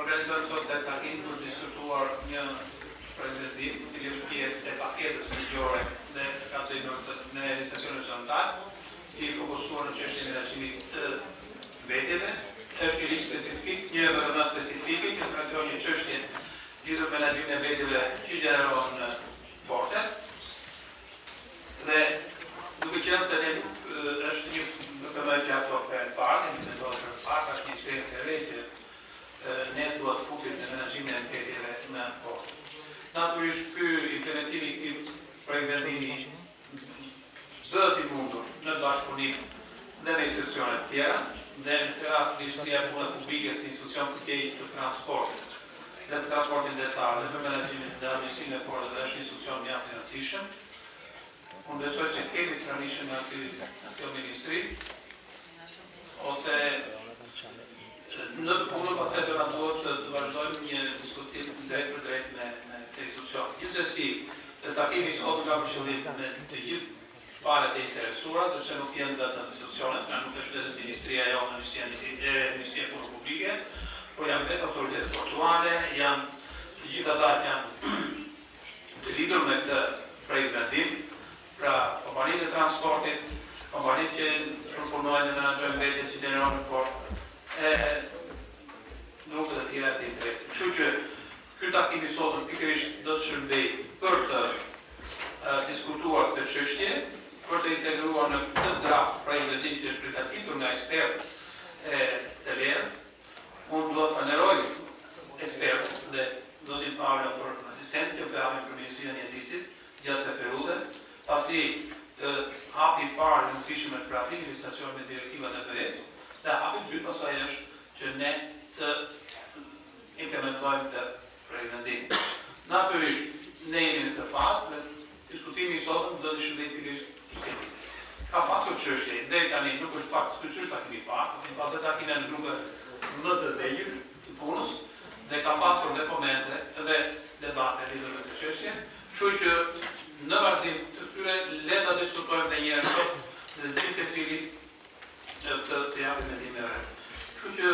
Organizojmë sot të takim për diskutuar një prezantim, i cili është pjesë e paketës ligjore dhe në legislacionin horizontal, i fokusuar në çështjen e menaxhimit të vetjeve. Është një ligj specifik, një rrugë specifike që trajton një çështje lidhur me menaxhimin e vetjeve që gjeneron porte. Dhe duke qenë se është një dokument që ato për parë, një metodë për parë, është një eksperiencë e re që ne duhet të kupim në menaxhimin e vetjeve në porte. Natyrisht ky implementimi i këtij projekti bëhet i mundur në bashkëpunim dhe me institucionet tjera, dhe në këtë rast Ministria e Punës Publike si institucion përgjegjës për transportin dhe për transportin detar dhe për menaxhimin dhe administrimin e porteve është një institucion mjaft i rëndësishëm. Unë besoj që kemi të rëndësishëm në kjo ministri, ose në të punë pastaj do na duhet të vazhdojmë një diskutim drejt për drejt me këtë institucion. Gjithsesi, takimi sot ka për qëllim me të gjithë palët e interesuara, sepse nuk janë vetëm institucionet, nuk është vetëm Ministria e Ministria e Punës Publike, por janë vetë autoritetet portuare, janë të gjithë ata që janë të lidhur me këtë projektim, pra kompanitë e transportit, kompanitë që punojnë dhe menaxhojnë vetjet që gjeneron në port, e grupet e tjera të interesit. Kështu që ky takim i sotëm pikërisht do të shërbejë për të diskutuar këtë çështje, për të integruar në këtë draft projektim që është përgatitur nga ekspertë e CELEA-s. Unë do të falenderoj ekspertët dhe do t'i parla për asistencë që bëjmë për Ministrinë e Mjedisit gjatë kësaj periudhe, pasi hapi i parë i rëndësishëm është prafimi i legislacionit me direktivat e BE-s, dhe hapi i dytë pastaj është që ne të implementojmë të projektim. Natyrisht, ne jemi në këtë fazë dhe diskutimi i sotëm do të shërbejë pikërisht ka pasur çështje, deri tani nuk është fakt, ky është takimi i parë, kemi pasur takime në grupe më të vëgjël të punës dhe ka pasur dhe komente dhe debate lidhur me këtë çështje, kështu që në vazhdim të këtyre le ta diskutojmë edhe një herë sot dhe gjithë secili të japim mendime. Kështu që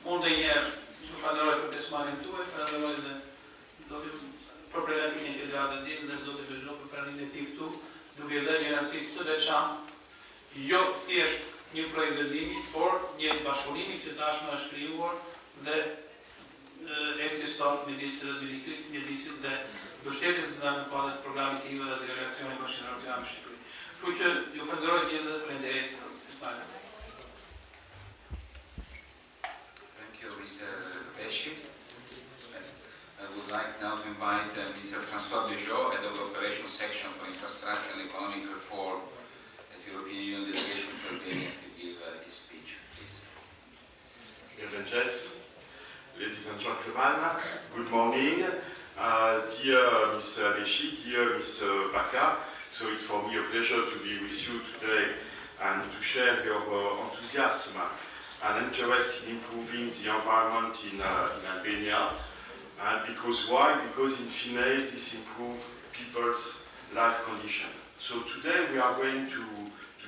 unë edhe një herë ju falenderoj për pjesëmarrjen tuaj, falenderoj dhe do të për prezantimin që do ta ndim dhe do të vazhdoj për pranimin e tij këtu, duke dhënë një rëndësi të veçantë, jo thjesht një projekt vendimi, por një bashkëpunimi që tashmë është krijuar dhe ekziston midis Ministrisë së Mjedisit dhe mbështetjes në kuadër të programit të IVA dhe delegacionit bashkëpunimor në Shqipëri. Kështu që ju falenderoj gjithë dhe faleminderit për pjesëmarrjen. Thank you, Mr. Pesci. I would like now to invite Mr. Transposition, Head of the Operations Section for Infrastructure and Economic Reform at the European Union Delegation for Albania, to give his speech, please. Dear Jess, ladies and gentlemen, good morning. Dear Mr. Pesci, dear Mr. Baca, so it's for me a pleasure to be with you today and to share your enthusiasm and interest in improving the environment in Albania. And because why? Because in fine, this improves people's life condition. So today we are going to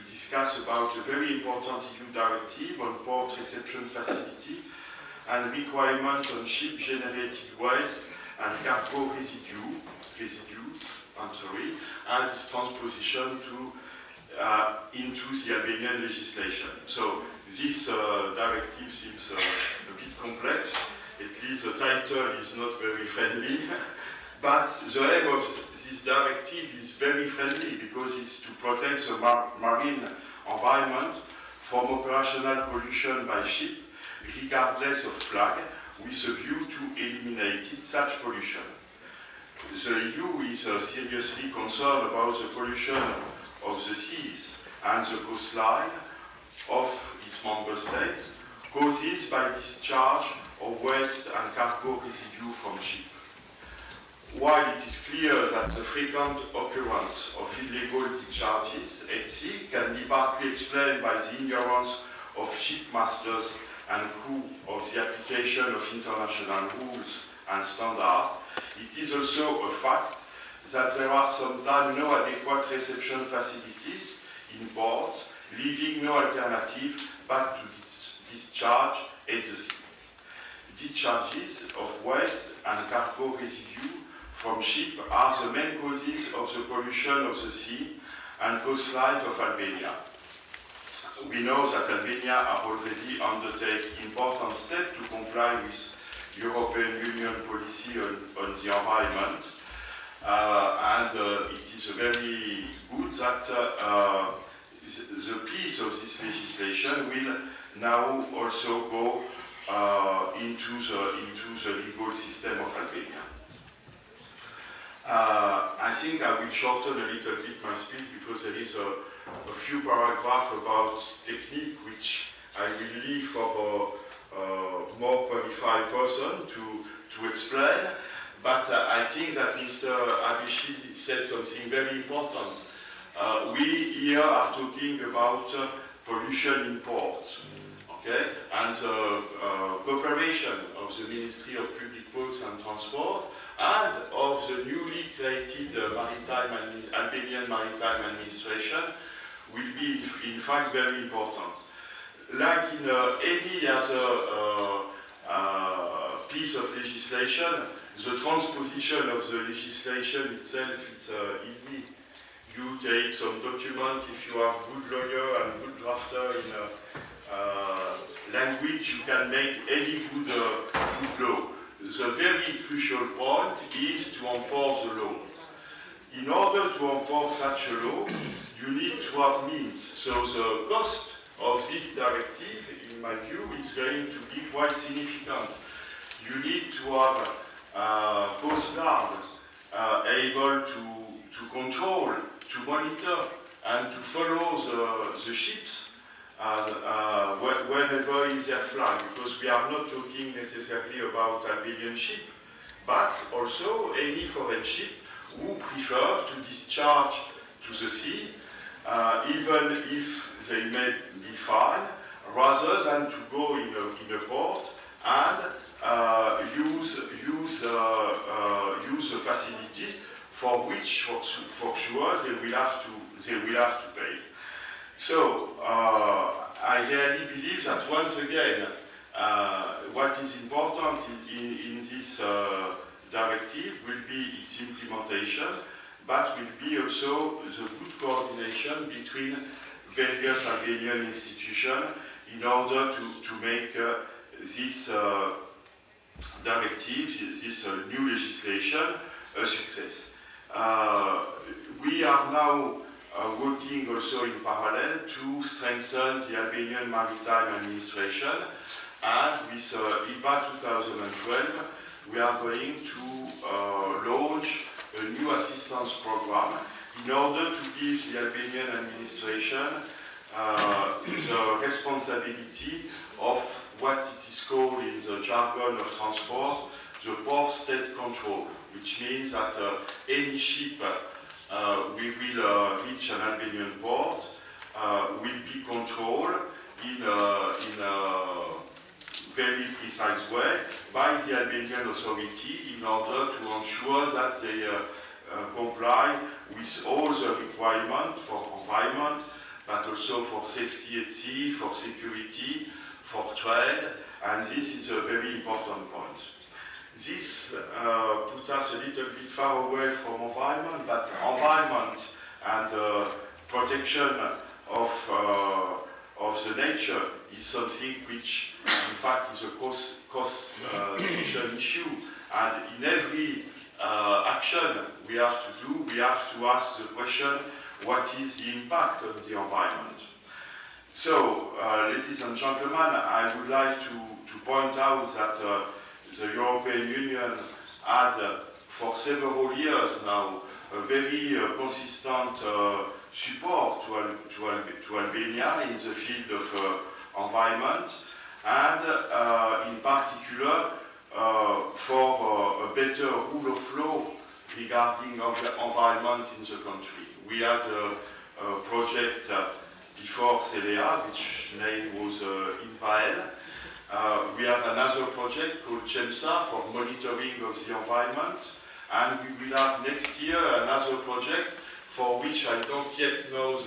discuss about a very important EU directive on port reception facility and requirements on ship-generated waste and cargo residues, and its transposition into the Albanian legislation. So this directive seems a bit complex. At least the title is not very friendly, but the aim of this directive is very friendly because it's to protect the marine environment from operational pollution by ship, regardless of flag, with a view to eliminate such pollution. The EU is seriously concerned about the pollution of the seas and the coastline of its member states, caused by discharge of waste and cargo residue from ship. While it is clear that the frequent occurrence of illegal discharges at sea can be partly explained by the ignorance of shipmasters and crew of the application of international rules and standards, it is also a fact that there are sometimes no adequate reception facilities in ports, leaving no alternative but to discharge at the sea. Discharges of waste and cargo residue from ship are the main causes of the pollution of the sea and coastline of Albania. We know that Albania have already undertaken important steps to comply with European Union policy on the environment, and it is very good that the piece of this legislation will now also go into the legal system of Albania. I think I will shorten a little bit my speech because there is a few paragraphs about technique which I will leave for a more qualified person to explain. But I think that Mr. Abishi said something very important. We here are talking about pollution imports, okay? And the cooperation of the Ministry of Public Works and Transport and of the newly created Albanian Maritime Administration will be in fact very important. Like in any other piece of legislation, the transposition of the legislation itself is easy. You take some document, if you have good lawyer and good drafter in language, you can make any good law. The very crucial point is to enforce the law. In order to enforce such a law, you need to have means. So the cost of this directive, in my view, is going to be quite significant. You need to have Coast Guard able to control, to monitor, and to follow the ships whenever is their flag, because we are not talking necessarily about Albanian ship, but also any foreign ship who prefer to discharge to the sea, even if they may be fined, rather than to go in a port and use a facility for which, for sure, they will have to pay. So I really believe that once again, what is important in this directive will be its implementation, but will be also the good coordination between various Albanian institutions in order to make this directive, this new legislation, a success. We are now working also in parallel to strengthen the Albanian Maritime Administration, and with IPA 2012 we are going to launch a new assistance program in order to give the Albanian administration the responsibility of what it is called in the jargon of transport, the port state control, which means that any ship we will reach an Albanian port will be controlled in a very precise way by the Albanian authority in order to ensure that they comply with all the requirements for environment, but also for safety at sea, for security, for trade, and this is a very important point. This puts us a little bit far away from environment, but environment and protection of the nature is something which, in fact, is a cost-efficient issue. And in every action we have to do, we have to ask the question, what is the impact on the environment? So, ladies and gentlemen, I would like to point out that the European Union had for several years now a very consistent support to Albania in the field of environment, and in particular for a better rule of law regarding environment in the country. We had a project before CELEA, which name was INPAEL. We have another project called CEMSA for monitoring of the environment, and we will have next year another project for which I don't yet know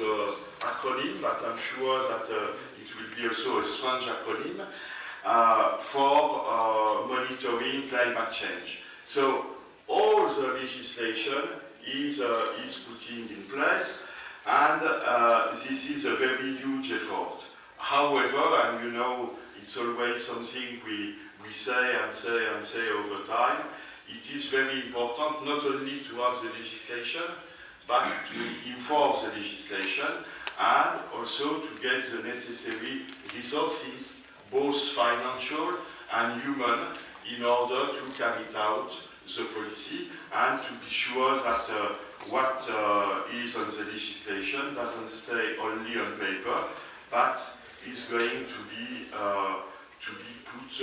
acronym, but I'm sure that it will be also a strange acronym, for monitoring climate change. So all the legislation is putting in place, and this is a very huge effort. However, and you know, it's always something we say and say over time, it is very important not only to have the legislation, but to enforce the legislation, and also to get the necessary resources, both financial and human, in order to carry out the policy and to be sure that what is on the legislation doesn't stay only on paper, but is going to be put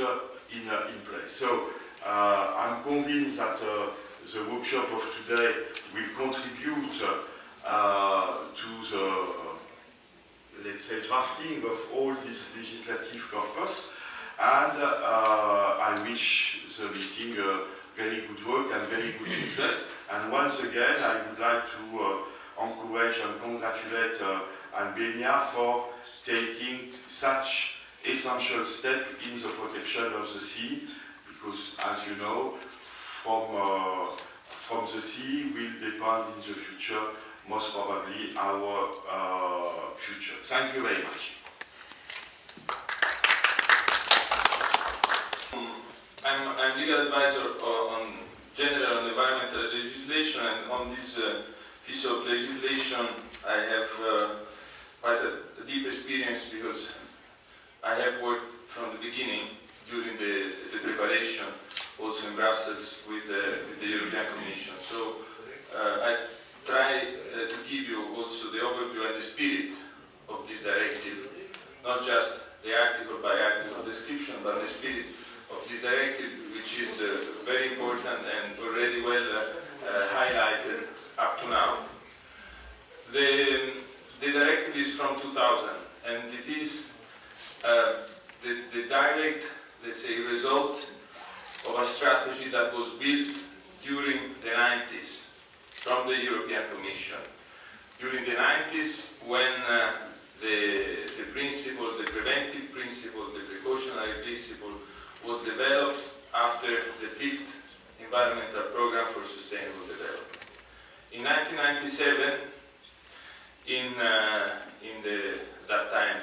in place. So I'm convinced that the workshop of today will contribute to the, let's say, drafting of all this legislative corpus, and I wish the meeting very good work and very good success. And once again, I would like to encourage and congratulate Albania for taking such essential step in the protection of the sea, because, as you know, from the sea will depend in the future, most probably, our future. Thank you very much. I'm legal advisor on general and environmental legislation, and on this piece of legislation I have quite a deep experience, because I have worked from the beginning during the preparation, also in Brussels with the European Commission. So I try to give you also the overview and the spirit of this directive, not just the article by article description, but the spirit of this directive, which is very important and already well highlighted up to now. The directive is from 2000, and it is the direct, let's say, result of a strategy that was built during the 90s from the European Commission. During the 90s, when the principle, the preventive principle, the precautionary principle was developed after the 5th Environmental Programme for Sustainable Development. In 1997, in that time,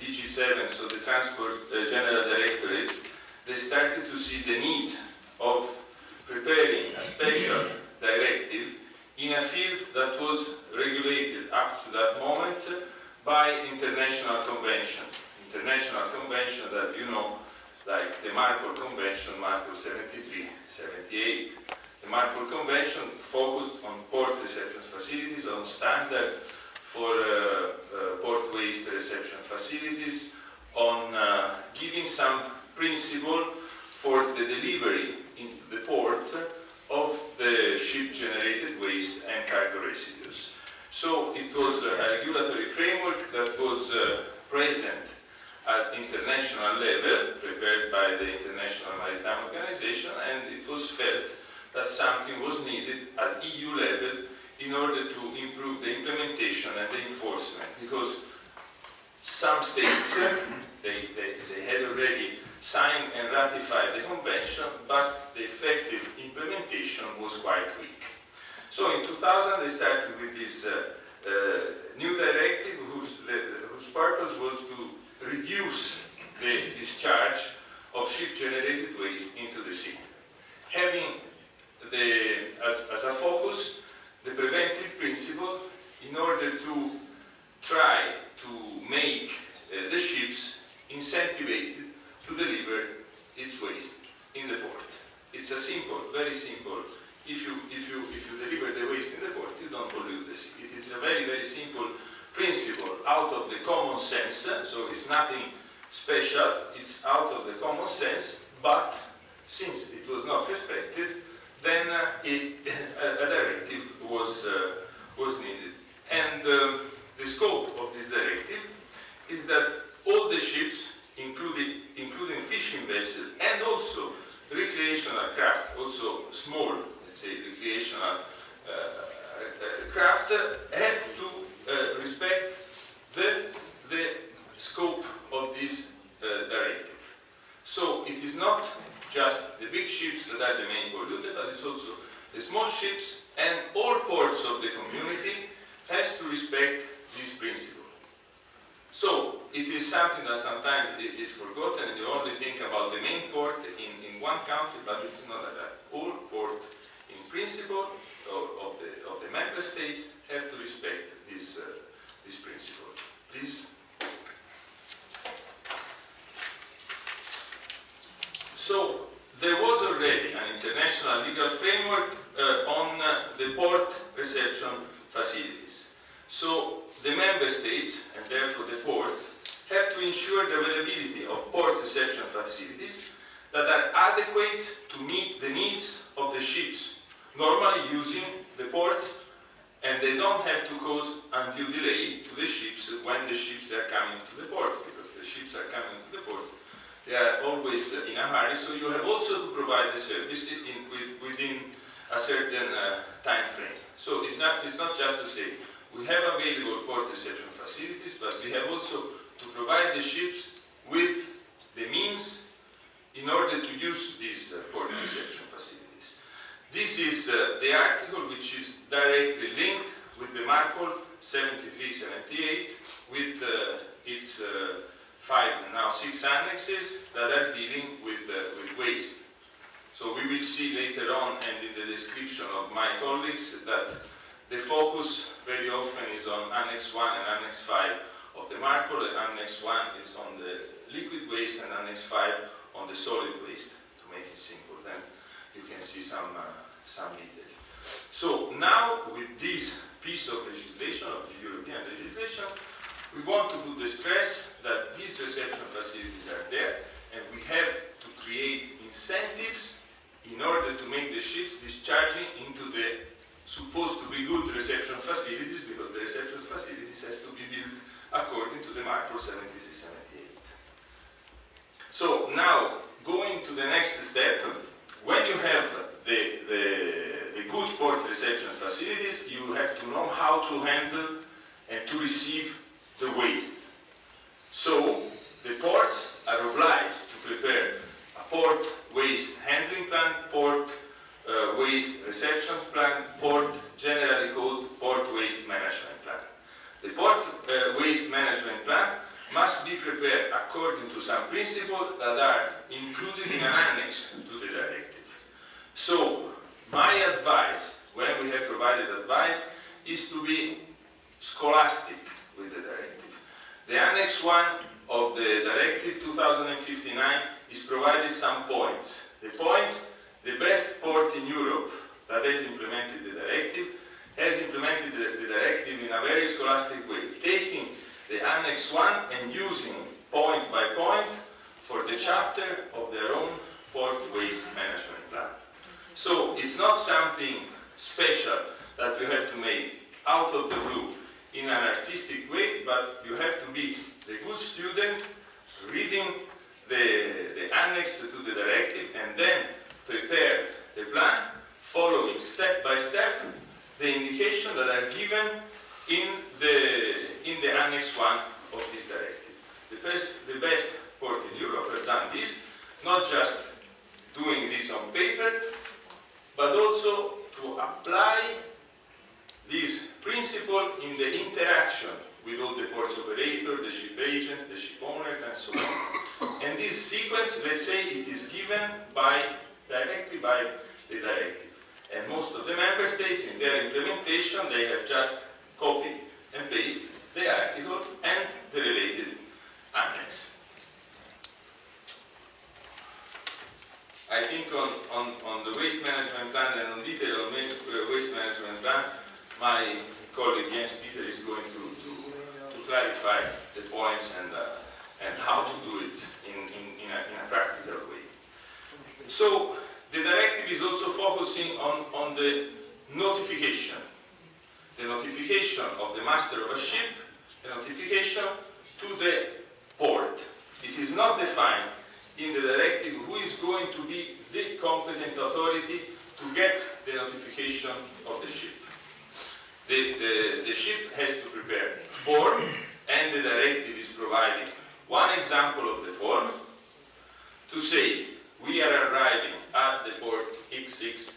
DG7, so the Transport General Directorate, they started to see the need of preparing a special directive in a field that was regulated up to that moment by international convention. International convention that you know, like the Marpol Convention, Marpol 73, 78. The Marpol Convention focused on port reception facilities, on standard for port waste reception facilities, on giving some principle for the delivery into the port of the ship-generated waste and cargo residues. So it was a regulatory framework that was present at international level, prepared by the International Maritime Organization, and it was felt that something was needed at EU level in order to improve the implementation and the enforcement, because some states, they had already signed and ratified the convention, but the effective implementation was quite weak. So in 2000 they started with this new directive whose purpose was to reduce the discharge of ship-generated waste into the sea, having as a focus the preventive principle in order to try to make the ships incentivized to deliver its waste in the port. It's a simple, very simple. If you deliver the waste in the port, you don't pollute the sea. It is a very, very simple principle out of the common sense, so it's nothing special, it's out of the common sense, but since it was not respected, then a directive was needed. And the scope of this directive is that all the ships, including fishing vessels and also recreational craft, also small, let's say, recreational crafts, had to respect are the main polluter, but it's also the small ships, and all ports of the community has to respect this principle. So it is something that sometimes is forgotten, and you only think about the main port in one country, but it's not like that. All ports, in principle, of the member states have to respect this principle. Please. So there was already an international legal framework on the port reception facilities. So the member states, and therefore the port, have to ensure the availability of port reception facilities that are adequate to meet the needs of the ships, normally using the port, and they don't have to cause undue delay to the ships when the ships are coming to the port, because the ships are coming to the port. They are always in a hurry, so you have also to provide the service within a certain time frame. So it's not just to say we have available port reception facilities, but we have also to provide the ships with the means in order to use these port reception facilities. This is the article which is directly linked with the MARPOL 73/78 with its 6 annexes that are dealing with waste. So we will see later on, and in the description of my colleagues, that the focus very often is on Annex 1 and Annex 5 of the MARPOL. Annex 1 is on the liquid waste and Annex 5 on the solid waste, to make it simple. Then you can see some detail. So now, with this piece of legislation, of the European legislation, we want to put the stress that these reception facilities are there, and we have to create incentives in order to make the ships discharging into the supposed to be good reception facilities, because the reception facilities has to be built according to the MARPOL 73/78. So now, going to the next step, when you have the good port reception facilities, you have to know how to handle and to receive the waste. So the ports are obliged to prepare a port waste handling plan, port waste reception plan, port, generally called port waste management plan. The port waste management plan must be prepared according to some principles that are included in an annex to the directive. So my advice, when we have provided advice, is to be scholastic with the directive. The Annex 1 of the Directive 2059 is provided some points. The points, the best port in Europe that has implemented the directive, has implemented the directive in a very scholastic way, taking the Annex 1 and using point by point for the chapter of their own port waste management plan. So it's not something special that you have to make out of the blue in an artistic way, but you have to be the good student reading the annex to the directive and then prepare the plan, following step by step the indications that are given in the Annex 1 of this directive. The best port in Europe have done this, not just doing this on paper, but also to apply this principle in the interaction with all the ports operator, the ship agents, the ship owner, and so on. And this sequence, let's say, it is given directly by the directive. And most of the member states, in their implementation, they have just copied and pasted the article and the related annex. I think on the waste management plan and on detail on waste management plan, my colleague Jens Peter is going to clarify the points and how to do it in a practical way. So the directive is also focusing on the notification. The notification of the master of a ship, the notification to the port. It is not defined in the directive who is going to be the competent authority to get the notification of the ship. The ship has to prepare a form, and the directive is providing one example of the form to say we are arriving at the port XX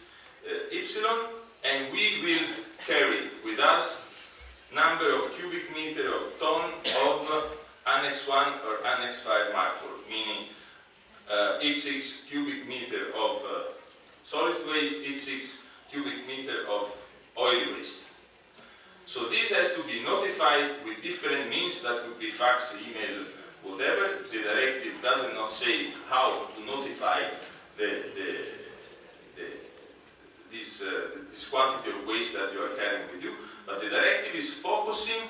Y, and we will carry with us number of cubic meter of ton of Annex 1 or Annex 5 marble, meaning XX cubic meter of solid waste, XX cubic meter of oil waste. So this has to be notified with different means, that would be fax, email, whatever. The directive does not say how to notify this quantity of waste that you are carrying with you, but the directive is focusing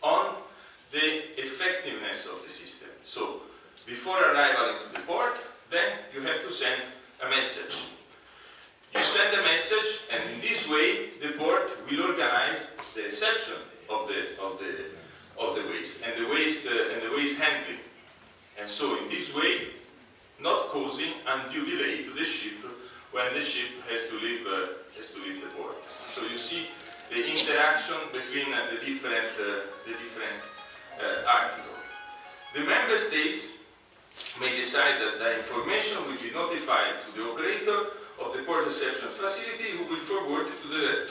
on the effectiveness of the system. So before arrival into the port, then you have to send a message. You send a message, and in this way the port will organize the reception of the waste and the waste handling. And so in this way, not causing undue delay to the ship when the ship has to leave the port. So you see the interaction between the different articles. The member states may decide that the information will be notified to the operator of the port reception facility, who will forward it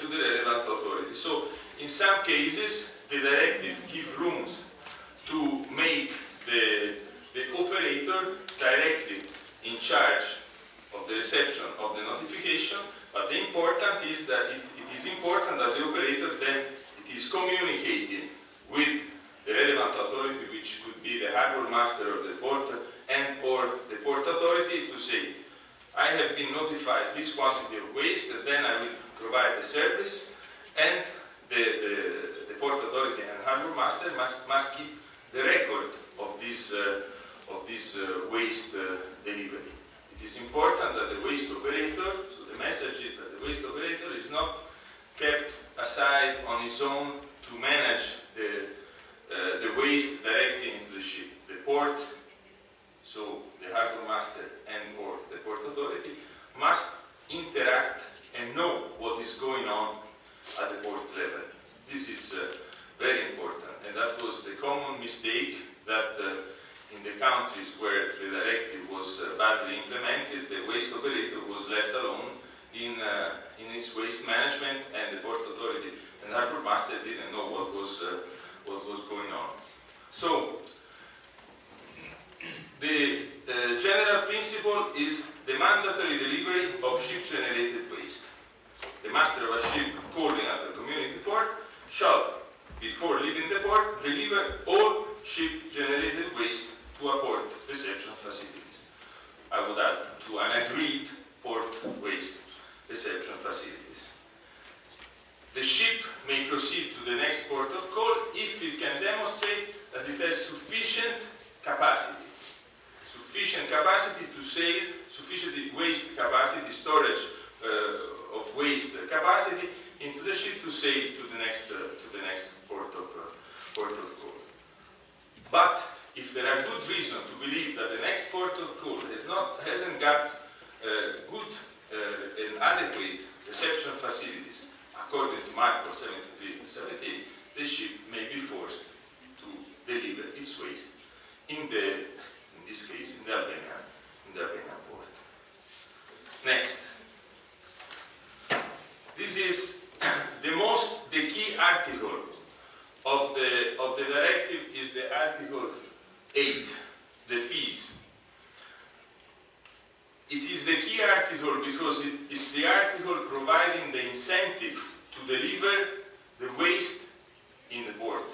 to the relevant authority. So in some cases, the directive gives rooms to make the operator directly in charge of the reception of the notification, but the important is that it is important that the operator then it is communicating with the relevant authority, which could be the harbor master of the port and or the port authority, to say, I have been notified this quantity of waste, and then I will provide the service, and the port authority and harbor master must keep the record of this waste delivery. It is important that the waste operator, so the message is that the waste operator is not kept aside on his own to manage the waste directly into the ship. The port, so the harbor master and or the port authority, must interact and know what is going on at the port level. This is very important, and that was the common mistake that in the countries where the directive was badly implemented, the waste operator was left alone in its waste management, and the port authority and harbor master didn't know what was going on. So the general principle is the mandatory delivery of ship-generated waste. The master of a ship calling at a community port shall, before leaving the port, deliver all ship-generated waste to a port reception facilities. I would add, to an agreed port waste reception facilities. The ship may proceed to the next port of call if it can demonstrate that it has sufficient capacity to sail, sufficient waste capacity, storage of waste capacity into the ship to sail to the next port of call. But if there are good reasons to believe that the next port of call hasn't got good and adequate reception facilities according to Marco 73 and 78, the ship may be forced to deliver its waste in this case, in the Albanian port. Next. This is the key article of the directive is the Article 8, the fees. It is the key article because it's the article providing the incentive to deliver the waste in the port.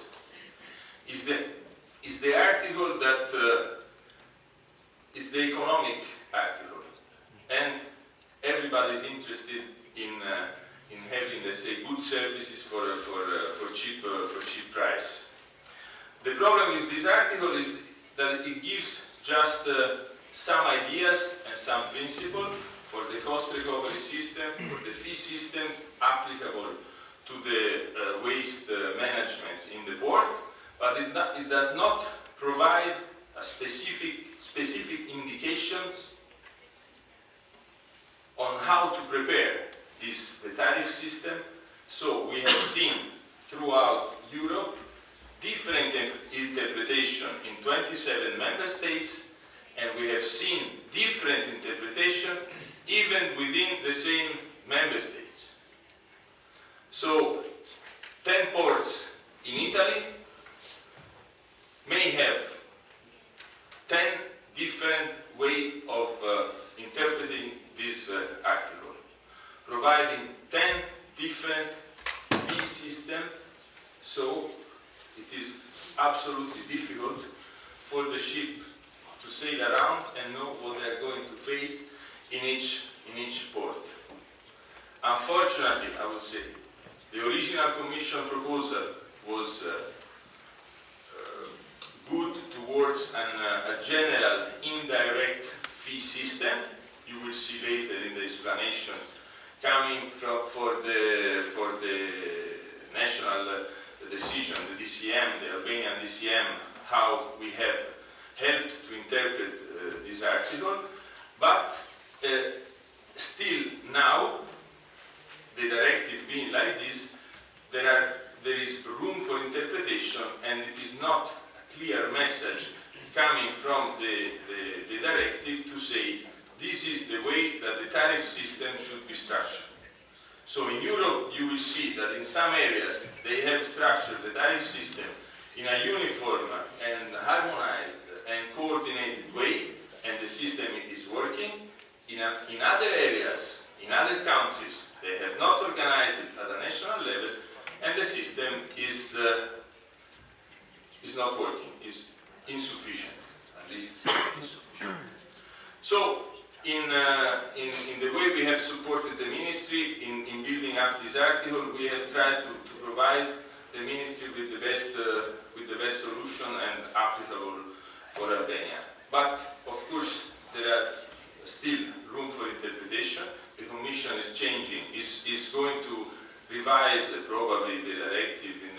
It's the article that is the economic article, and everybody is interested in having, let's say, good services for cheap price. The problem with this article is that it gives just some ideas and some principles for the cost recovery system, for the fee system applicable to the waste management in the port, but it does not provide a specific indications on how to prepare the tariff system. So we have seen throughout Europe different interpretation in 27 member states, and we have seen different interpretation even within the same member states. So 10 ports in Italy may have 10 different ways of interpreting this article, providing 10 different fee systems, so it is absolutely difficult for the ship to sail around and know what they are going to face in each port. Unfortunately, I would say, the original Commission proposal was good towards a general indirect fee system. You will see later in the explanation coming for the national decision, the DCM, the Albanian DCM, how we have helped to interpret this article, but still now, the directive being like this, there is room for interpretation, and it is not a clear message coming from the directive to say this is the way that the tariff system should be structured. So in Europe, you will see that in some areas they have structured the tariff system in a uniform and harmonized and coordinated way, and the system is working. In other areas, in other countries, they have not organized it at a national level, and the system is not working, is insufficient, at least insufficient. So, in the way we have supported the ministry in building up this article, we have tried to provide the ministry with the best solution and applicable for Albania. But of course, there are still room for interpretation. The Commission is changing, is going to revise probably the directive in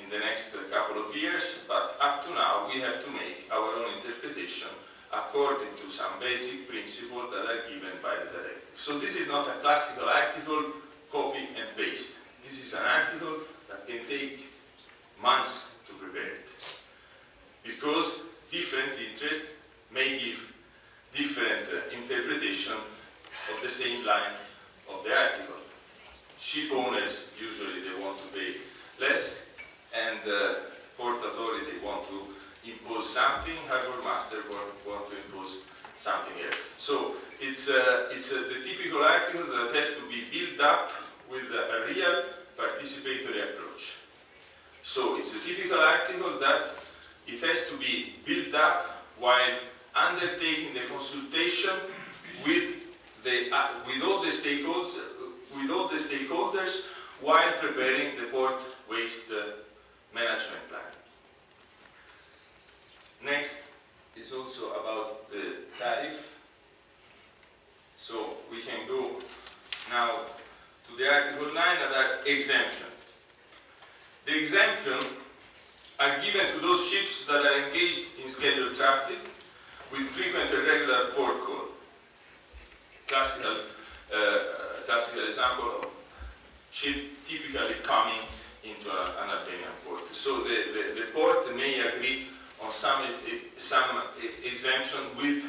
the next couple of years, but up to now we have to make our own interpretation according to some basic principles that are given by the directive. So this is not a classical article, copy and paste. This is an article that can take months to prepare it, because different interests may give different interpretation of the same line of the article. Ship owners, usually they want to pay less, and port authority want to impose something, harbor master want to impose something else. So it's the typical article that has to be built up with a real participatory approach. So it's a typical article that it has to be built up while undertaking the consultation with all the stakeholders while preparing the port waste management plan. Next is also about the tariff. So we can go now to the Article 9 that are exemption. The exemption are given to those ships that are engaged in scheduled traffic with frequent and regular port call. Classical example of ship typically coming into an Albanian port. So the port may agree on some exemption with,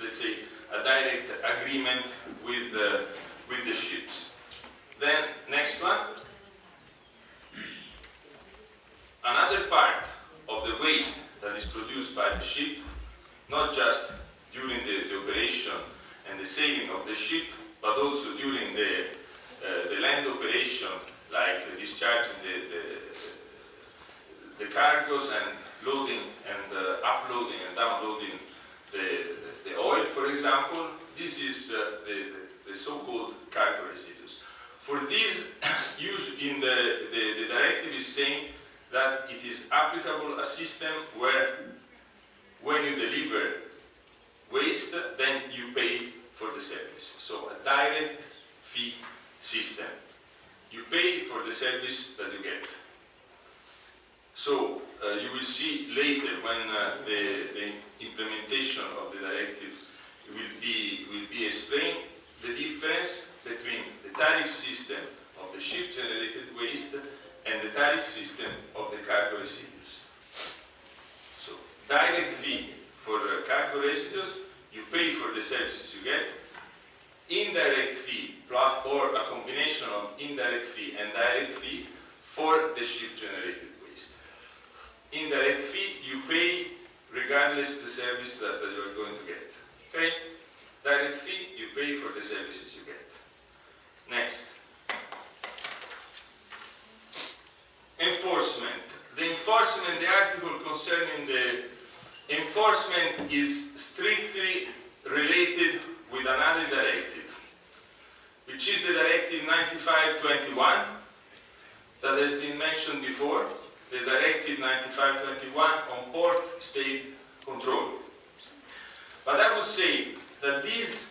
let's say, a direct agreement with the ships. Then, next one. Another part of the waste that is produced by the ship, not just during the operation and the sailing of the ship, but also during the land operation, like discharging the cargoes and loading and uploading and downloading the oil, for example. This is the so-called cargo residues. For these, in the directive is saying that it is applicable a system where when you deliver waste, then you pay for the service. So a direct fee system. You pay for the service that you get. So you will see later when the implementation of the directive will be explained, the difference between the tariff system of the ship-generated waste and the tariff system of the cargo residues. So direct fee for cargo residues, you pay for the services you get. indirect fee or a combination of indirect fee and direct fee for the ship-generated waste. Indirect fee you pay regardless the service that you are going to get. Okay? Direct fee you pay for the services you get. Next. Enforcement. The enforcement, the article concerning the enforcement is strictly related with another directive, which is the Directive 95/21 that has been mentioned before, the Directive 95/21 on port state control. But I would say that this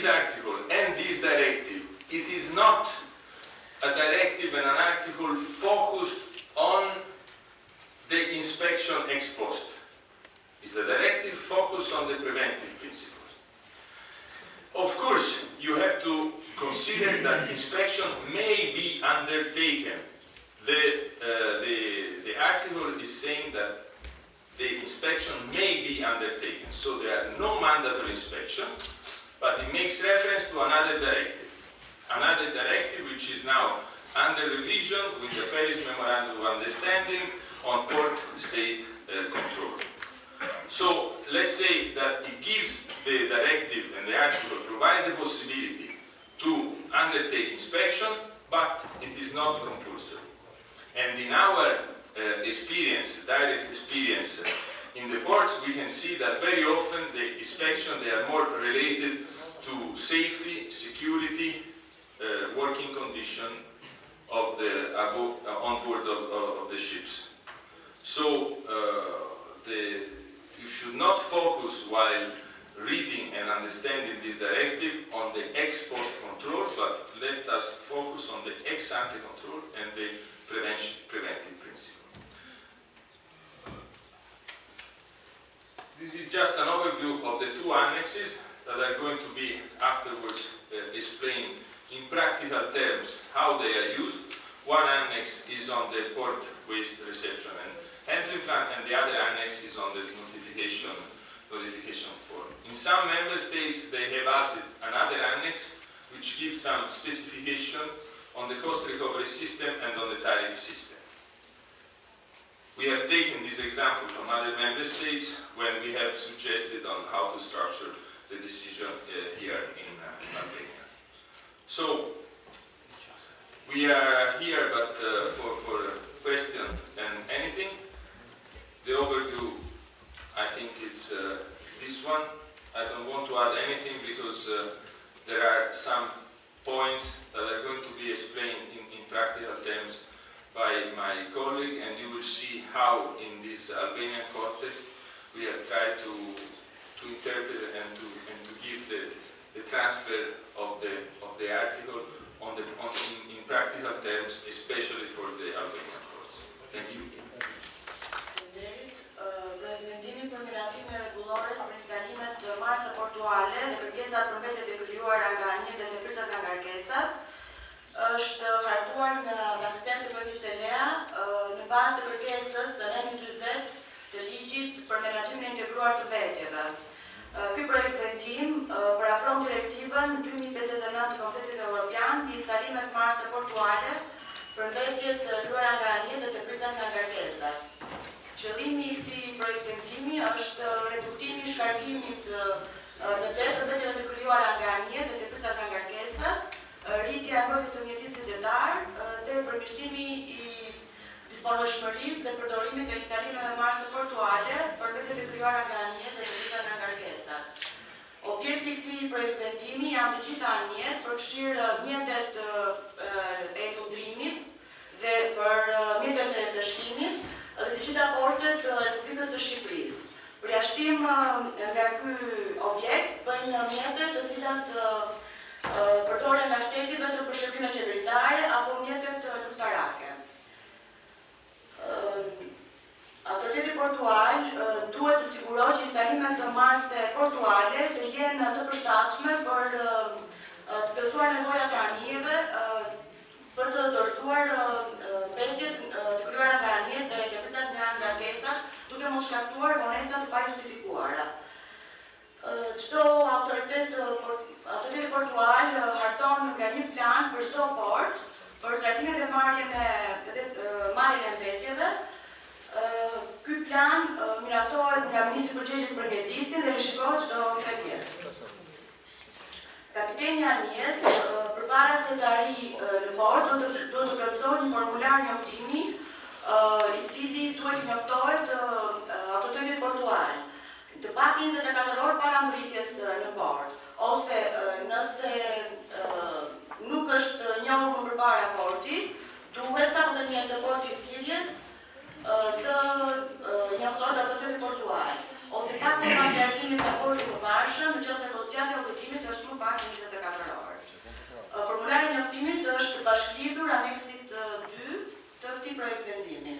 article and this directive, it is not a directive and an article focused on the inspection ex post. It's a directive focused on the preventive principles. Of course, you have to consider that inspection may be undertaken. The article is saying that the inspection may be undertaken, so there are no mandatory inspection, but it makes reference to another directive which is now under revision with the Paris Memorandum of Understanding on port state control. So let's say that it gives the directive and the article provide the possibility to undertake inspection, but it is not compulsory. And in our experience, direct experience in the ports, we can see that very often the inspection, they are more related to safety, security, working condition of the on board of the ships. So you should not focus while reading and understanding this directive on the ex post control, but let us focus on the ex ante control and the preventive principle. This is just an overview of the two annexes that are going to be afterwards explained in practical terms how they are used. One annex is on the port waste reception and handling plan, and the other annex is on the notification form. In some member states, they have added another annex which gives some specification on the cost recovery system and on the tariff system. We have taken this example from other member states when we have suggested on how to structure the decision here in Albania. So, we are here but for question and anything. The overview, I think it's this one. I don't want to add anything because there are some points that are going to be explained in practical terms by my colleague, and you will see how in this Albanian context we have tried to interpret and to give the transfer of the article in practical terms, especially for the Albanian courts. Thank you. Vendimin për miratimin e rregullores për instalimet të marsa portuale dhe kërkesat për mbetjet e krijuara nga anëjtë dhe tepërcat nga ngarkesat është hartuar nga asistenca e projektit CELEA në bazë të kërkesës të 940 të ligjit për menaxhimin e integruar të mbetjeve. Ky projekt vendim parafron direktivën 2059 të Komunitetit Evropian mbi instalimet marse portuale për mbetjet të krijuara nga anëjtë dhe tepërcat nga ngarkesat. Qëllimi i këtij projektimi është reduktimi i shkarkimit në det të mbetjeve të krijuara nga anëjtë dhe tepërcat nga ngarkesat, rritja e mbrojtjes së mjedisit detar dhe përmirësimi i disponueshmërisë dhe përdorimit të instalimeve marse portuale për mbetjet e krijuara nga anëjtë dhe tepërcat nga ngarkesat. Objekti i këtij projektimi janë të gjitha anëjtë, përfshirë mjetet e lundrimit dhe për mjetet e peshkimit dhe të gjitha portet e Republikës së Shqipërisë. Përjashtim nga ky objekt bëjnë mjetet të cilat përdoren nga shteti vetëm për shërbime qeveritare apo mjetet luftarake. Autoriteti portual duhet të sigurojë që instalimet të marseve portuale të jenë të përshtatshme për të plotësuar nevojat e anijeve, për të dorëzuar mbetjet të krijuara nga anijët dhe tepërcat nga ngarkesat, duke mos shkaktuar vonesa të pajustifikuara. Çdo autoritet përgjegjës përmjetisin dhe rishikohet çdo tregjet. Kapiteni i anijes, përpara se të arrijë në bord, duhet të plotësojë një formular njoftimi, i cili duhet njoftohet autoritetit portual. Të paktën 24 orë para mbritjes në bord, ose nëse nuk është njohur më përpara porti, duhet sapo të njëjtë të portit thirrjes të njoftohet autoriteti portual, ose paktën pas largimit të portit të parshëm, nëse negociata e udhëtimit është më pak se 24 orë. Formulari i njoftimit është bashkëlidhur aneksit 2 të këtij projekt vendimi.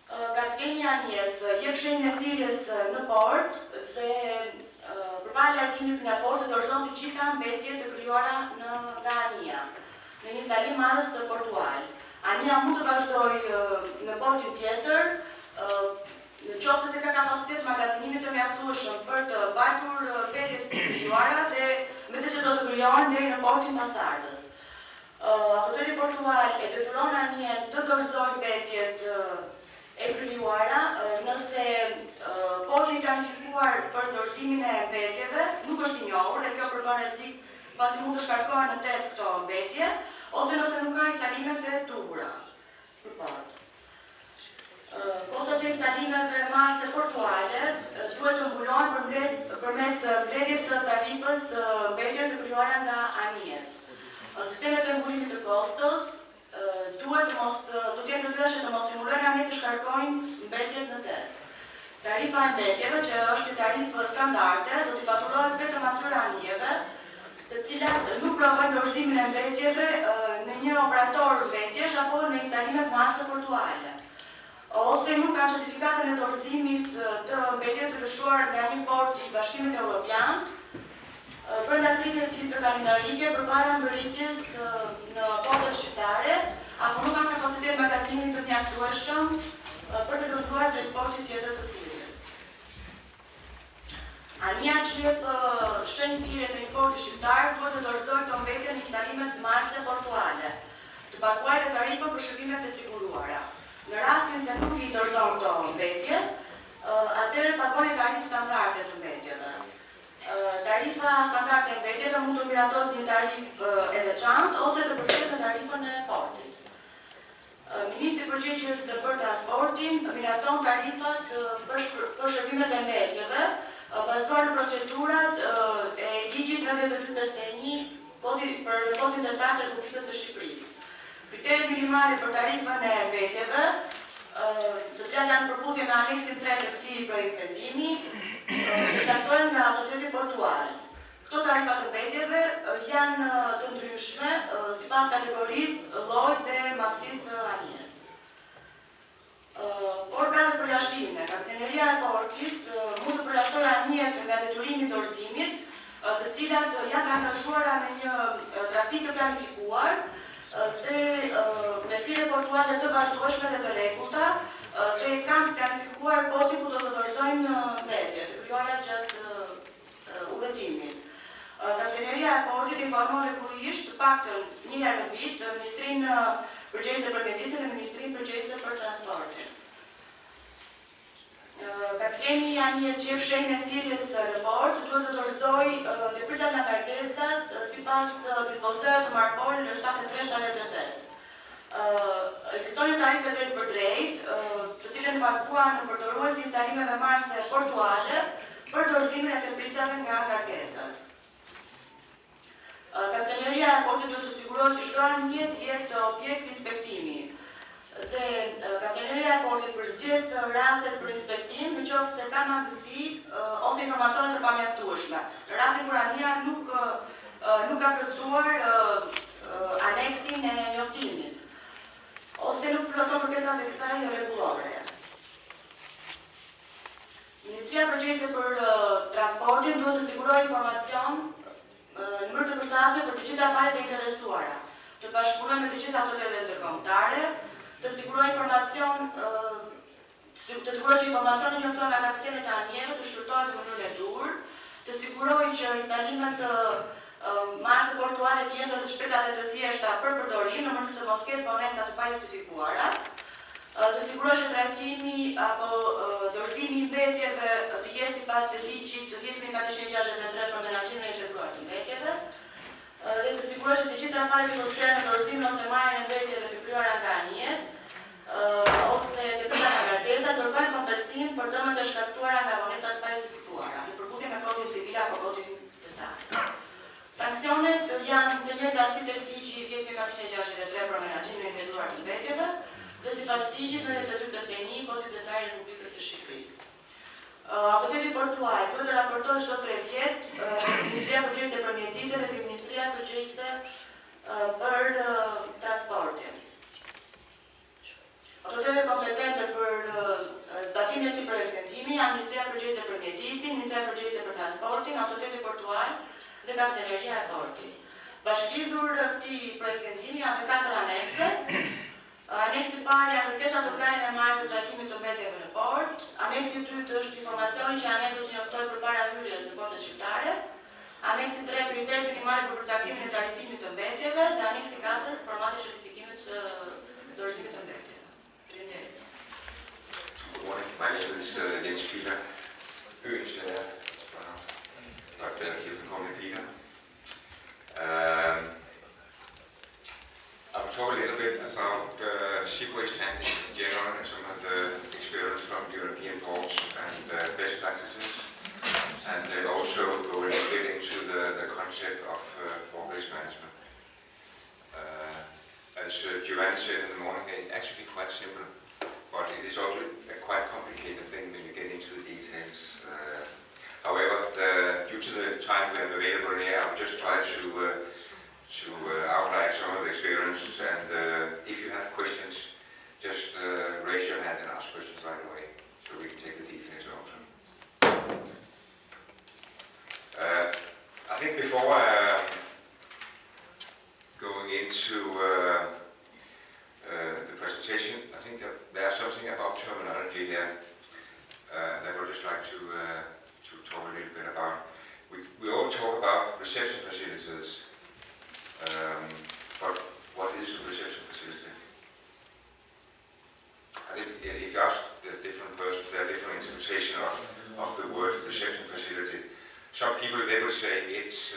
Kapiteni i anijes jep shenjën e thirrjes në port dhe përpara largimit nga porti dorëzon të gjitha mbetjet të krijuara nga anija në një instalim madhës portual. Anija mund të vazhdojë në portin tjetër, në qoftë se ka kapacitet magazinimi të mjaftueshëm për të mbajtur mbetjet të krijuara dhe mbetjet që do të krijohen deri në portin pasardhës. Autoriteti portual e detyron anijen të dorëzojë mbetjet e krijuara nëse porti i planifikuar për dorëzimin e mbetjeve nuk është i njohur dhe kjo përbën rrezik pasi mund të shkarkohen në tet këto mbetje, ose nëse nuk ka instalimet e duhura për port. Kostot e instalimeve marse portuale duhet të mbulohen përmes mbledhjes së tarifës mbetjeve të krijuara nga anijet. Sistemet e mbulimit të kostos duhet të jetë të tilla që të mos stimulojnë anijet të shkarkojnë mbetjet në tet. Tarifa e mbetjeve, që është një tarifë standarde, do t'i faturohet vetëm atyre anijeve të cilat nuk provojnë dorëzimin e mbetjeve në një operator mbetjesh apo në instalimet marse portuale, ose nuk kanë certifikatën e dorëzimit të mbetjeve të lëshuar nga një port i Bashkimit Evropian brenda 30 ditë kalendarike përpara mbërritjes në portet shqiptare, apo nuk kanë kapacitet magazinimi të mjaftueshëm për të lënduar drejt portit tjetër të thirrjes. Anija që jep shenjë thirrje të një porti shqiptar duhet të dorëzojë këto mbetje në instalimet marse portuale, të paguajë dhe tarifën për shërbimet e siguruara. Në rastin se nuk i dorëzon këto mbetje, atëherë pagon një tarifë standarde të mbetjeve. Tarifa standarde e mbetjeve mund të miratosë një tarifë e veçantë ose të përfshihet në tarifën e portit. Ministri i përgjegjës për transportin miraton tarifat për shërbimet e mbetjeve bazuar në procedurat e ligjit 9251 për Kodin Detar të Republikës së Shqipërisë. Kriteret minimale për tarifën e mbetjeve, të cilat janë në përputhje me aneksin 3 të këtij projekt vendimi, caktohen nga autoriteti portual. Këto tarifa të mbetjeve janë të ndryshme sipas kategoritë, llojit dhe madhësisë së anijes. Por ka dhe përjashtime. Kapiteneria e portit mund të përjashtojë anijet nga detyrimi i dorëzimit, të cilat janë të angazhuara në një trafik të planifikuar dhe me thirrje portuale të vazhdueshme dhe të rregullta dhe kanë planifikuar portin ku do të dorëzojnë mbetjet të krijuara gjatë udhëtimit. Kapiteneria e portit informon rregullisht të paktën një herë në vit Ministrinë përgjegjëse për mjedisin dhe Ministrinë përgjegjëse për transportin. Kapiteni i anijes që jep shenjën e thirrjes në port duhet të dorëzojë ndërpërgjat nga kërkesat sipas dispozitave të Marpol 73-78. Ekziston një tarifë drejt për drejt, të cilën paguan në përdoruesi instalimeve marse portuale për dorëzimin e tërpricave nga kërkesat. Kapiteneria e portit duhet të sigurohet që çdo anijet jetë objekt inspektimi. Dhe kapiteneria e portit përzgjedh rastet për inspektim nëse ka mangësi ose informacione të pamjaftueshme. Në rastin kur anija nuk ka plotësuar aneksin e njoftimit ose nuk plotëson kërkesat e kësaj rregullore. Ministria përgjegjëse për transportin duhet të sigurojë informacion në mënyrë të përshtatshme për të gjitha palët e interesuara, të bashkëpunojë me të gjitha autoritetet ndërkombëtare, të sigurojë që informacioni njoftohen nga kapitenët e anijeve të shfrytohet në mënyrën e duhur, të sigurojë që instalimet marse portuale të jenë të shpejta dhe të thjeshta për përdorim në mënyrë që të mos ketë fonesa të pajustifikuara, të sigurohet që trajtimi apo dorëzimi i mbetjeve të jetë sipas ligjit 10.463 për menaxhimin e integruar të mbetjeve, dhe të sigurohet që të gjitha falet që përfshirën në dorëzimin ose marrjen e mbetjeve të kryera nga njët ose të kryera nga ngarkesat kërkojnë kompensim për dëmet e shkaktuara nga vonesat pa justifikuara, në përputhje me kodin civil apo kodin detar. Sanksionet janë të njëjta si tek ligji 10.463 për menaxhimin e integruar të mbetjeve, dhe sipas ligjit 93/51 kodit detar i Republikës së Shqipërisë. Autoriteti portuar duhet të raportojë çdo 3 vjet Ministria Përgjegjëse për Mjedisin dhe Ministria Përgjegjëse për Transportin. Autoritetet kompetente për zbatimin e këtij projektimi janë Ministria Përgjegjëse për Mjedisin, Ministria Përgjegjëse për Transportin, Autoriteti portuar dhe Kapitaneria e Portit. Bashkëlidhur këtij projektimi janë 4 anekse. Aneksi i parë janë kërkesat për planin e marrjes së trajtimit të mbetjeve në port. Aneksi i dytë është informacioni që anexi do t'i njoftoj përpara hyrjes në portën shqiptare. Aneksi i tretë kriteret minimale për përcaktimin e tarifimit të mbetjeve dhe aneksi i katërt formati i certifikimit të dorëzimit të mbetjeve. Faleminderit. Good morning. My name is Jens Peter Øenslæger. You can call me Peter. I'll talk a little bit about ship waste handling in general and some of the experience from European ports and best practices, and also go a little bit into the concept of port waste management. As Giovanni said in the morning, it's actually quite simple, but it is also a quite complicated thing when you get into the details. However, due to the time we have available here, I'll just try to outline some of the experiences, and if you have questions, just raise your hand and ask questions right away, so we can take the details also. I think before going into the presentation, I think that there's something about terminology here that I would just like to talk a little bit about. We all talk about reception facilities. But what is a reception facility? I think if you ask the different persons, there are different interpretations of the word reception facility. Some people, they will say it's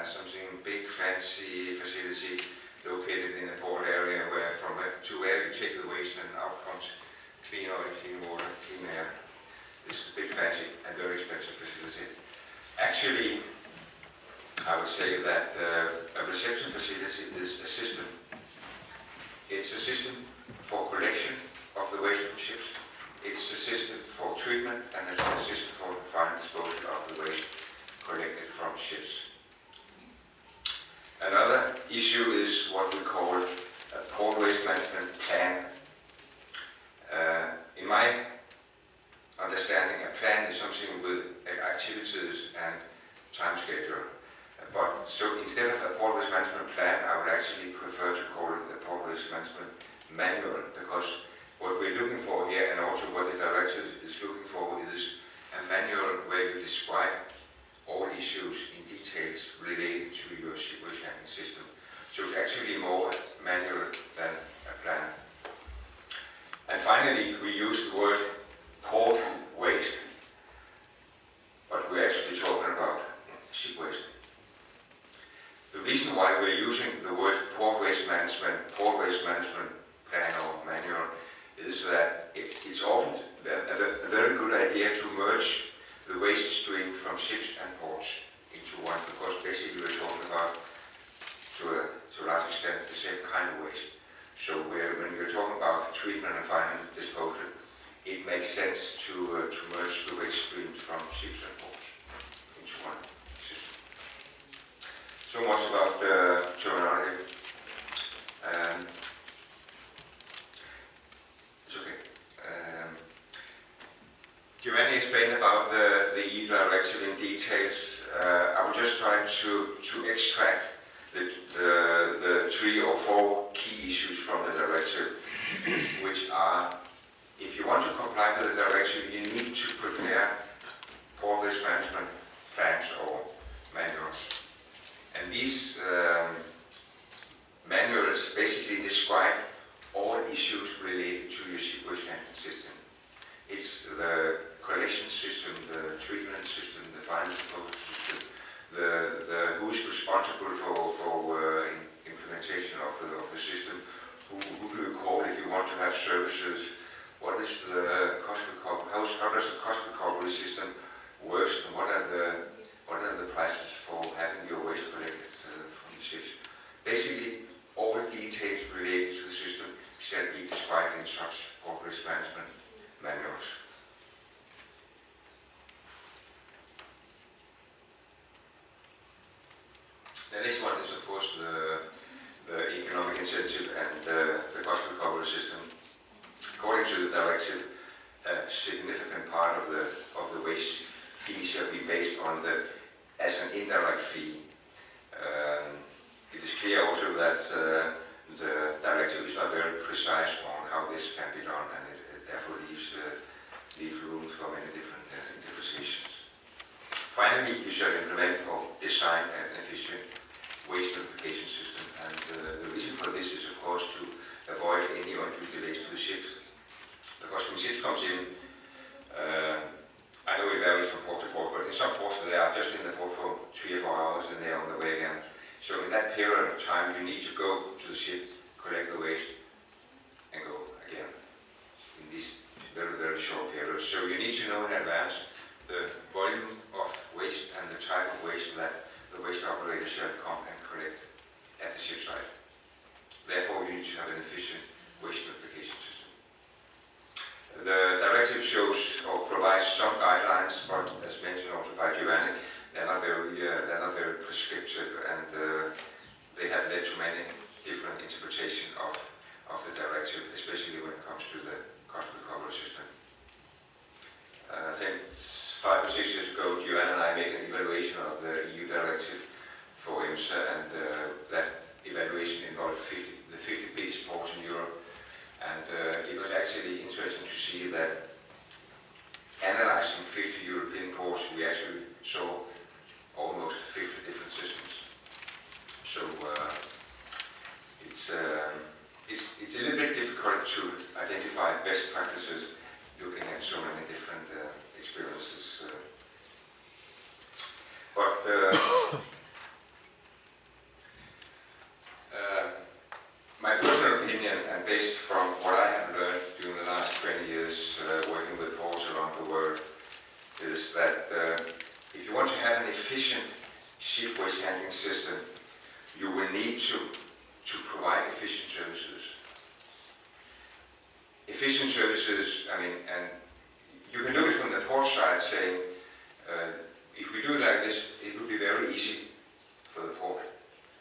something big, fancy facility located in a port area where from where to where you take the waste and out comes clean oil, clean water, clean air. This is a big, fancy and very expensive facility. Actually, I would say that a reception facility is a system. It's a system for collection of the waste from ships. It's a system for treatment, and it's a system for the final disposal of the waste collected from ships. Another issue is what we call a port waste management plan. In my understanding, a plan is something with activities and time schedule. But so instead of a port waste management plan, I would actually prefer to call it a port waste management manual, because what we're looking for here, and also what the Directive is looking for, is a manual where you describe all issues in details related to your ship waste handling system. So it's actually more a manual than a plan. And finally, we use the word port waste, but we're actually talking about ship waste. The reason why we're using the word port waste management plan or manual, is that it's often a very good idea to merge the waste stream from ships and ports into one, because basically we're talking about, to a large extent, the same kind of waste. So when you're talking about treatment and final disposal, it makes sense to merge the waste streams from ships and ports into one system. So much about the terminology. It's okay. Giovanni explained about the EU directive in details. I will just try to extract the 3 or 4 key issues from the directive, which are, if you want to comply with the directive, you need to prepare port waste management plans or manuals. And these manuals basically describe all issues related to your ship waste handling system. It's the collection system, the treatment system, the final disposal system, the who is responsible for implementation of the system, who do you call if you want to have services, what is the cost recovery, how does the cost recovery system work, and what are the prices for having your waste collected from the ships. Basically, all the details related to the system shall be described in such port waste management manuals. The next one is, of course, the economic incentive and the cost recovery system. According to the directive, a significant part of the waste fee shall be based on as an indirect fee. It is clear also that the directive is not very precise on how this can be done, and it therefore leaves room for many different interpretations. Finally, you shall implement or design an efficient waste notification system, and the reason for this is, of course, to avoid any undue delays to the ships. Because when ships comes in, I know it varies from port to port, but in some ports they are just in the port for 3 or 4 hours and they are on the way again. So in that period of time, you need to go to the ship, collect the waste, and go again in these very, very short periods. So you need to know in advance the volume of waste and the type of waste that the waste operator shall come and collect at the ship site. Therefore, you need to have an efficient waste notification system. The directive shows or provides some guidelines, but as mentioned also by Giovanni, they're not very prescriptive, and they have led to many different interpretations of the directive, especially when it comes to the cost recovery system. I think 5 or 6 years ago, Giovanni and I made an evaluation of the EU directive for EMSA, and that evaluation involved the 50 biggest ports in Europe. And it was actually interesting to see that analyzing 50 European ports, we actually saw almost 50 different systems. So it's a little bit difficult to identify best practices looking at so many different experiences. My personal opinion, and based from what I have learned during the last 20 years working with ports around the world, is that if you want to have an efficient ship waste handling system, you will need to provide efficient services. Efficient services, I mean, and you can look at it from the port side saying, if we do it like this, it will be very easy for the port.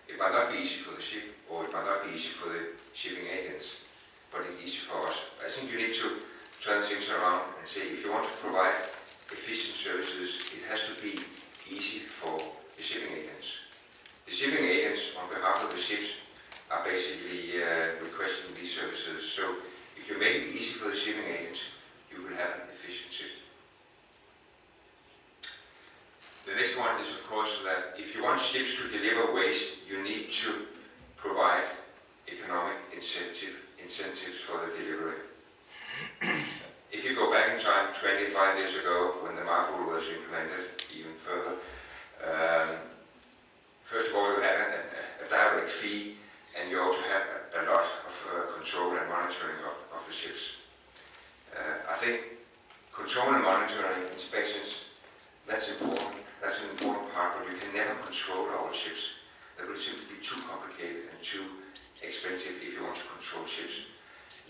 It might not be easy for the ship, or it might not be easy for the shipping agents, but it's easy for us. I think you need to turn things around and say, if you want to provide efficient services, it has to be easy for the shipping agents. The shipping agents, on behalf of the ships, are basically requesting these services. So if you make it easy for the shipping agents, you will have an efficient system. The next one is, of course, that if you want ships to deliver waste, you need to provide economic incentives for the delivery. If you go back in time 25 years ago, when the MARC rule was implemented even further, first of all, you had a direct fee, and you also had a lot of control and monitoring of the ships. I think control and monitoring, inspections, that's important. That's an important part, but you can never control all ships. That will simply be too complicated and too expensive if you want to control ships.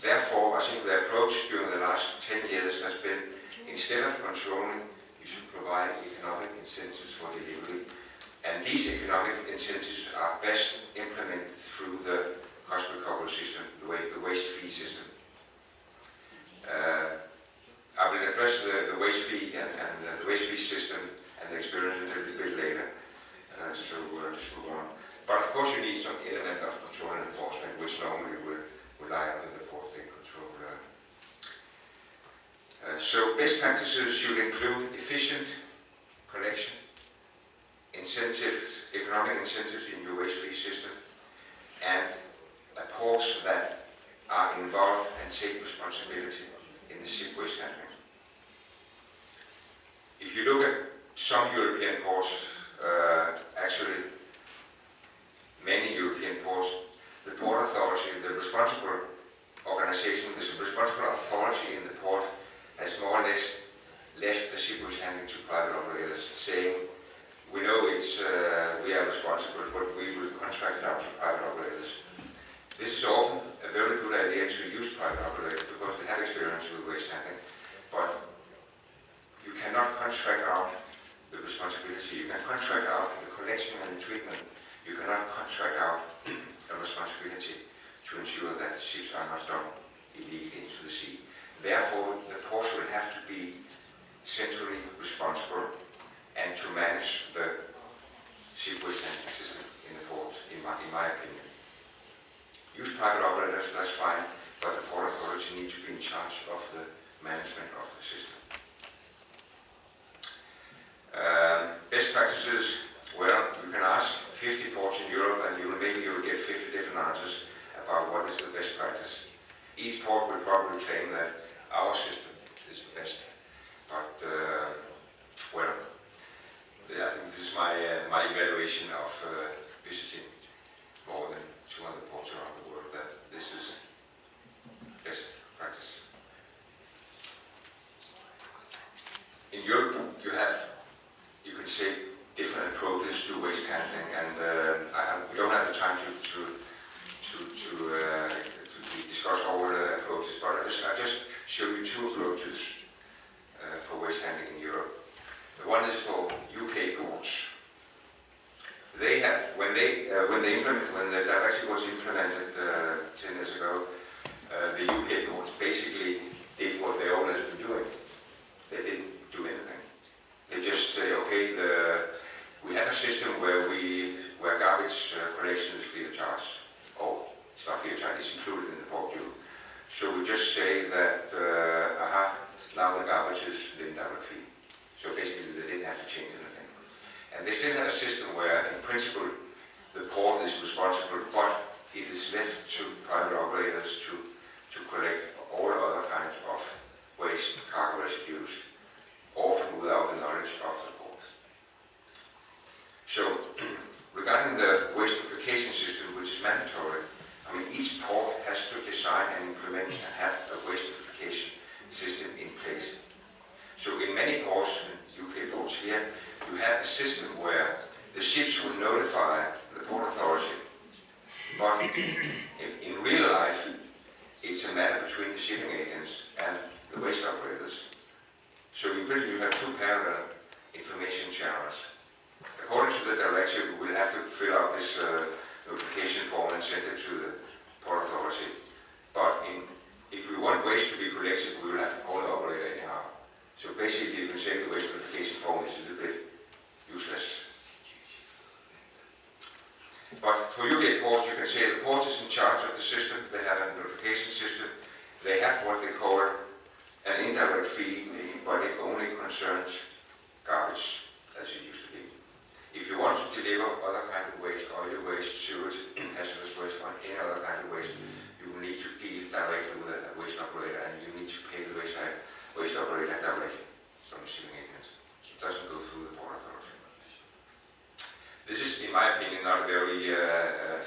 Therefore, I think the approach during the last 10 years has been, instead of controlling, you should provide economic incentives for delivery. And these economic incentives are best implemented through the cost recovery system, the waste fee system. I will address the waste fee and the waste fee system and the experience a little bit later. So just move on. But of course you need some element of control and enforcement, which normally will lie under the port state control. So best practices should include efficient collection, incentives, economic incentives in your waste fee system, and ports that are involved and take responsibility in the ship waste handling. If you look at some European ports, actually many European ports, the port authority, the responsible organization, the responsible authority in the port has more or less left the ship waste handling to private operators, saying, we know we are responsible, but we will contract it out to private operators. This is often a very good idea to use private operators because they have experience with waste handling, but you cannot contract out the responsibility. You can contract out the collection and the treatment. You cannot contract out a responsibility to ensure that ships are not dumped illegally into the sea. Therefore, the ports will have to be centrally responsible and to manage the ship waste handling system in the port, in my opinion. Use private operators, that's fine, but the port authority needs to be in charge of the management of the system. Best practices, well, you can ask 50 ports in Europe and maybe you will get 50 different answers about what is the best practice. Each port will probably claim that our system is the best, but well, I think this is my evaluation of visiting more than 200 ports around the world, that this is best practice. In Europe, you can say different approaches to waste handling, and we don't have the time to discuss all the approaches, but I just show you two approaches for waste handling in Europe. The one is for UK ports. They have, when the directive was implemented 10 years ago, the UK ports basically did what they always been doing. They didn't do anything. They just say, okay, we have a system where garbage collection is free of charge. Oh, it's not free of charge, it's included in the port due. So we just say that, now the garbage is the indirect fee. So basically they didn't have to change anything. And they still have a system where, in principle, the port is responsible, but it is left to private operators to collect all other kinds of waste, cargo residues, often without the knowledge of the port. So, regarding the waste purification system, which is mandatory, I mean, each port has to design and implement and have a waste purification system in place. So in many ports, UK ports here, you have a system where the ships will notify the port authority, but in real life, it's a matter between the shipping agents and the waste operators. So in Britain, you have two parallel information channels. According to the directive, we'll have to fill out this notification form and send it to the port authority. But if we want waste to be collected, we will have to call the operator anyhow. So basically, you can say the waste notification form is a little bit useless. But for UK ports, you can say the port is in charge of the system. They have a notification system. They have what they call an indirect fee, but it only concerns garbage, as it used to be. If you want to deliver other kind of waste, oily waste, sewage, hazardous waste, or any other kind of waste, you will need to deal directly with a waste operator, and you need to pay the waste operator directly from the shipping agent. It doesn't go through the port authority. This is, in my opinion, not a very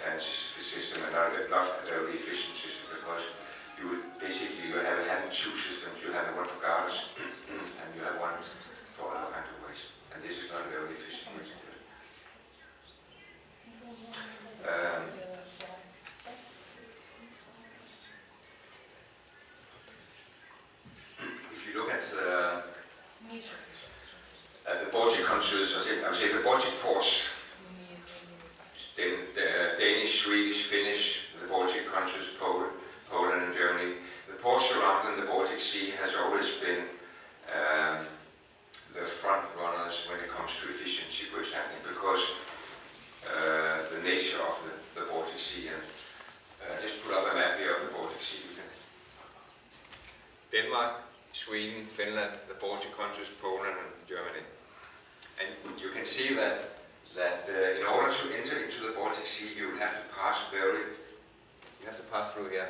fancy system and not a very efficient system, because you would basically having two systems. You have one for garbage and you have one for other kind of waste. And this is not a very efficient way to do it. If you look at the Baltic countries, I would say the Baltic ports, the Danish, Swedish, Finnish, the Baltic countries, Poland and Germany. The ports surrounding the Baltic Sea has always been the front runners when it comes to efficient ship waste handling, because the nature of the Baltic Sea. And just put up a map here of the Baltic Sea. Denmark, Sweden, Finland, the Baltic countries, Poland and Germany. And you can see that in order to enter into the Baltic Sea, you have to pass through here.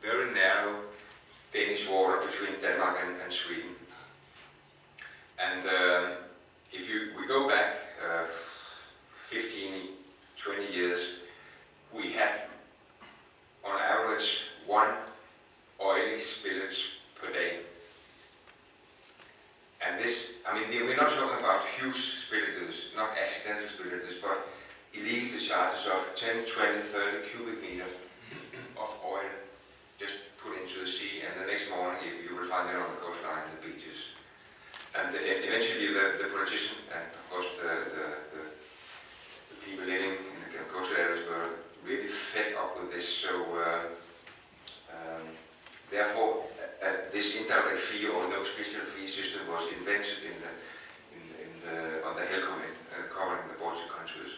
very narrow Danish water between Denmark and Sweden. And if we go back 15, 20 years, we had on average 1 oily spillage per day. And this, I mean, we're not talking about huge spillages, not accidental spillages, but illegal discharges of 10, 20, 30 cubic meters of oil just put into the sea, and the next morning you will find it on the coastline, the beaches. And eventually the politician and of course the people living in the coastal areas were really fed up with this. So therefore this indirect fee or no special fee system was invented on the Helcom covering the Baltic countries.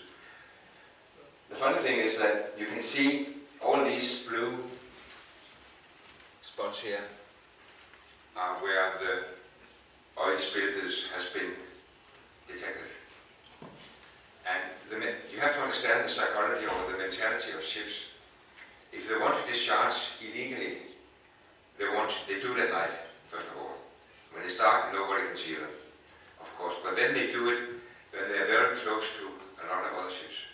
The funny thing is that you can see all these blue spots here are where the oil spillages has been detected. And you have to understand the psychology or the mentality of ships. If they want to discharge illegally, they do it at night, first of all. When it's dark, nobody can see them, of course. But then they do it when they're very close to a lot of other ships.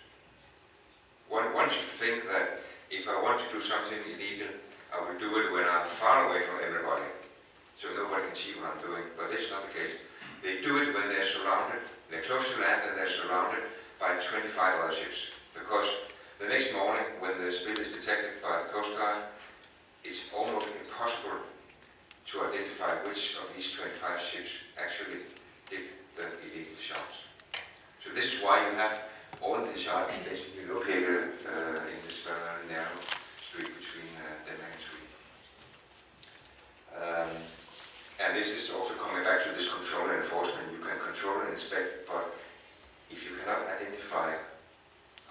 One should think that if I want to do something illegal, I will do it when I'm far away from everybody, so nobody can see what I'm doing. But this is not the case. They do it when they're surrounded, they're close to land and they're surrounded by 25 other ships. Because the next morning, when the spill is detected by the Coast Guard, it's almost impossible to identify which of these 25 ships actually did the illegal discharge. So this is why you have all the discharges basically located in this very narrow street between Denmark and Sweden. And this is also coming back to this control and enforcement. You can control and inspect, but if you cannot identify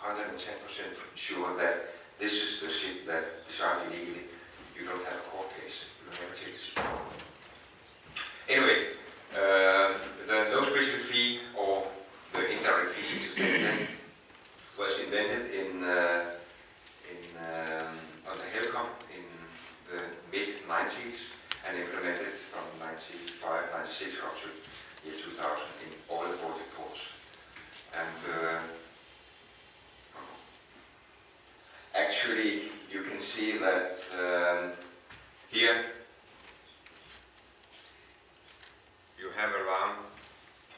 110% sure that this is the ship that discharged illegally, you don't have a court case. You don't have a case. Anyway, the no special fee or the indirect fee system was invented on the Helcom in the mid-90s and implemented from 95, 96 up to year 2000 in all the Baltic ports. And actually, you can see that here you have around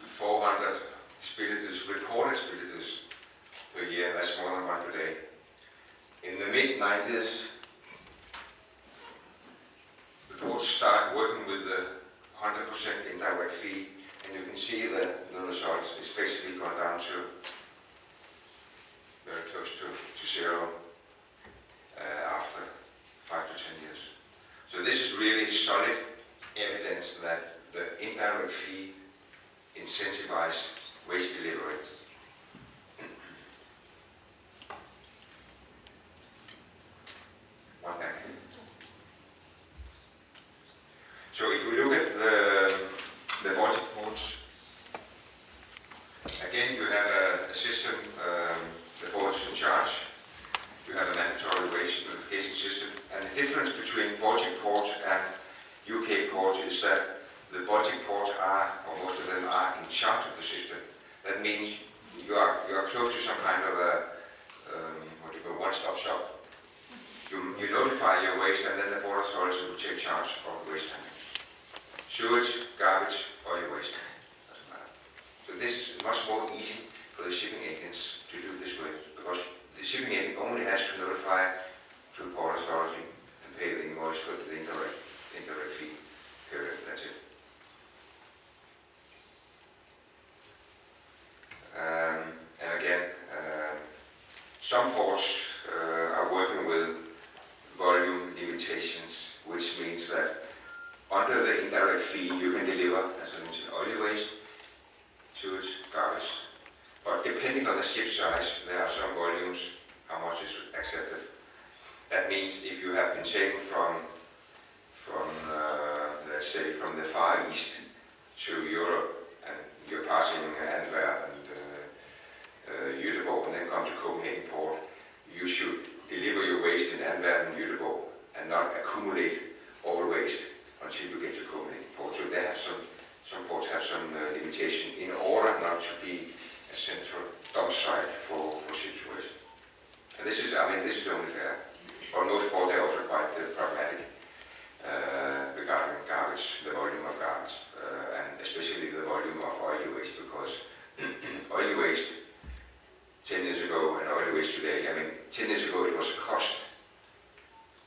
400 spillages, reported spillages per year. That's more than one per day. In the mid-90s, the ports started working with the 100% indirect fee, and you can see the results. It's basically gone down to very close to zero after 5 to 10 years. So this is really solid evidence that the indirect fee incentivizes waste delivery. One back. So if we look at the Baltic ports, again you have a system, the port is in charge. You have a mandatory waste notification system, and the difference between Baltic ports and UK ports is that the Baltic ports are, or most of them are, in charge of the system. That means you are close to some kind of a one-stop shop. You notify your waste, and then the port authority will take charge of the waste handling. Sewage, garbage, or your waste. Doesn't matter. So this is much more easy for the shipping agents to do this way, because the shipping agent only has to notify to the port authority and pay the invoice for the indirect fee period. That's it. And again, some ports are working with volume limitations, which means that under the indirect fee you can deliver, as I mentioned, oily waste, sewage, garbage. But depending on the ship size, there are some volumes, how much is accepted. That means if you have been sailing from let's say, from the Far East to Europe, and you're passing Antwerp and Göteborg, and then come to Copenhagen port, you should deliver your waste in Antwerp and Göteborg, and not accumulate all waste until you get to Copenhagen port. So they have some ports have some limitation in order not to be a central dump site for ship's waste. And this is only fair. But most ports are also quite pragmatic regarding garbage, the volume of garbage, and especially the volume of oily waste, because oily waste 10 years ago and oily waste today, 10 years ago it was a cost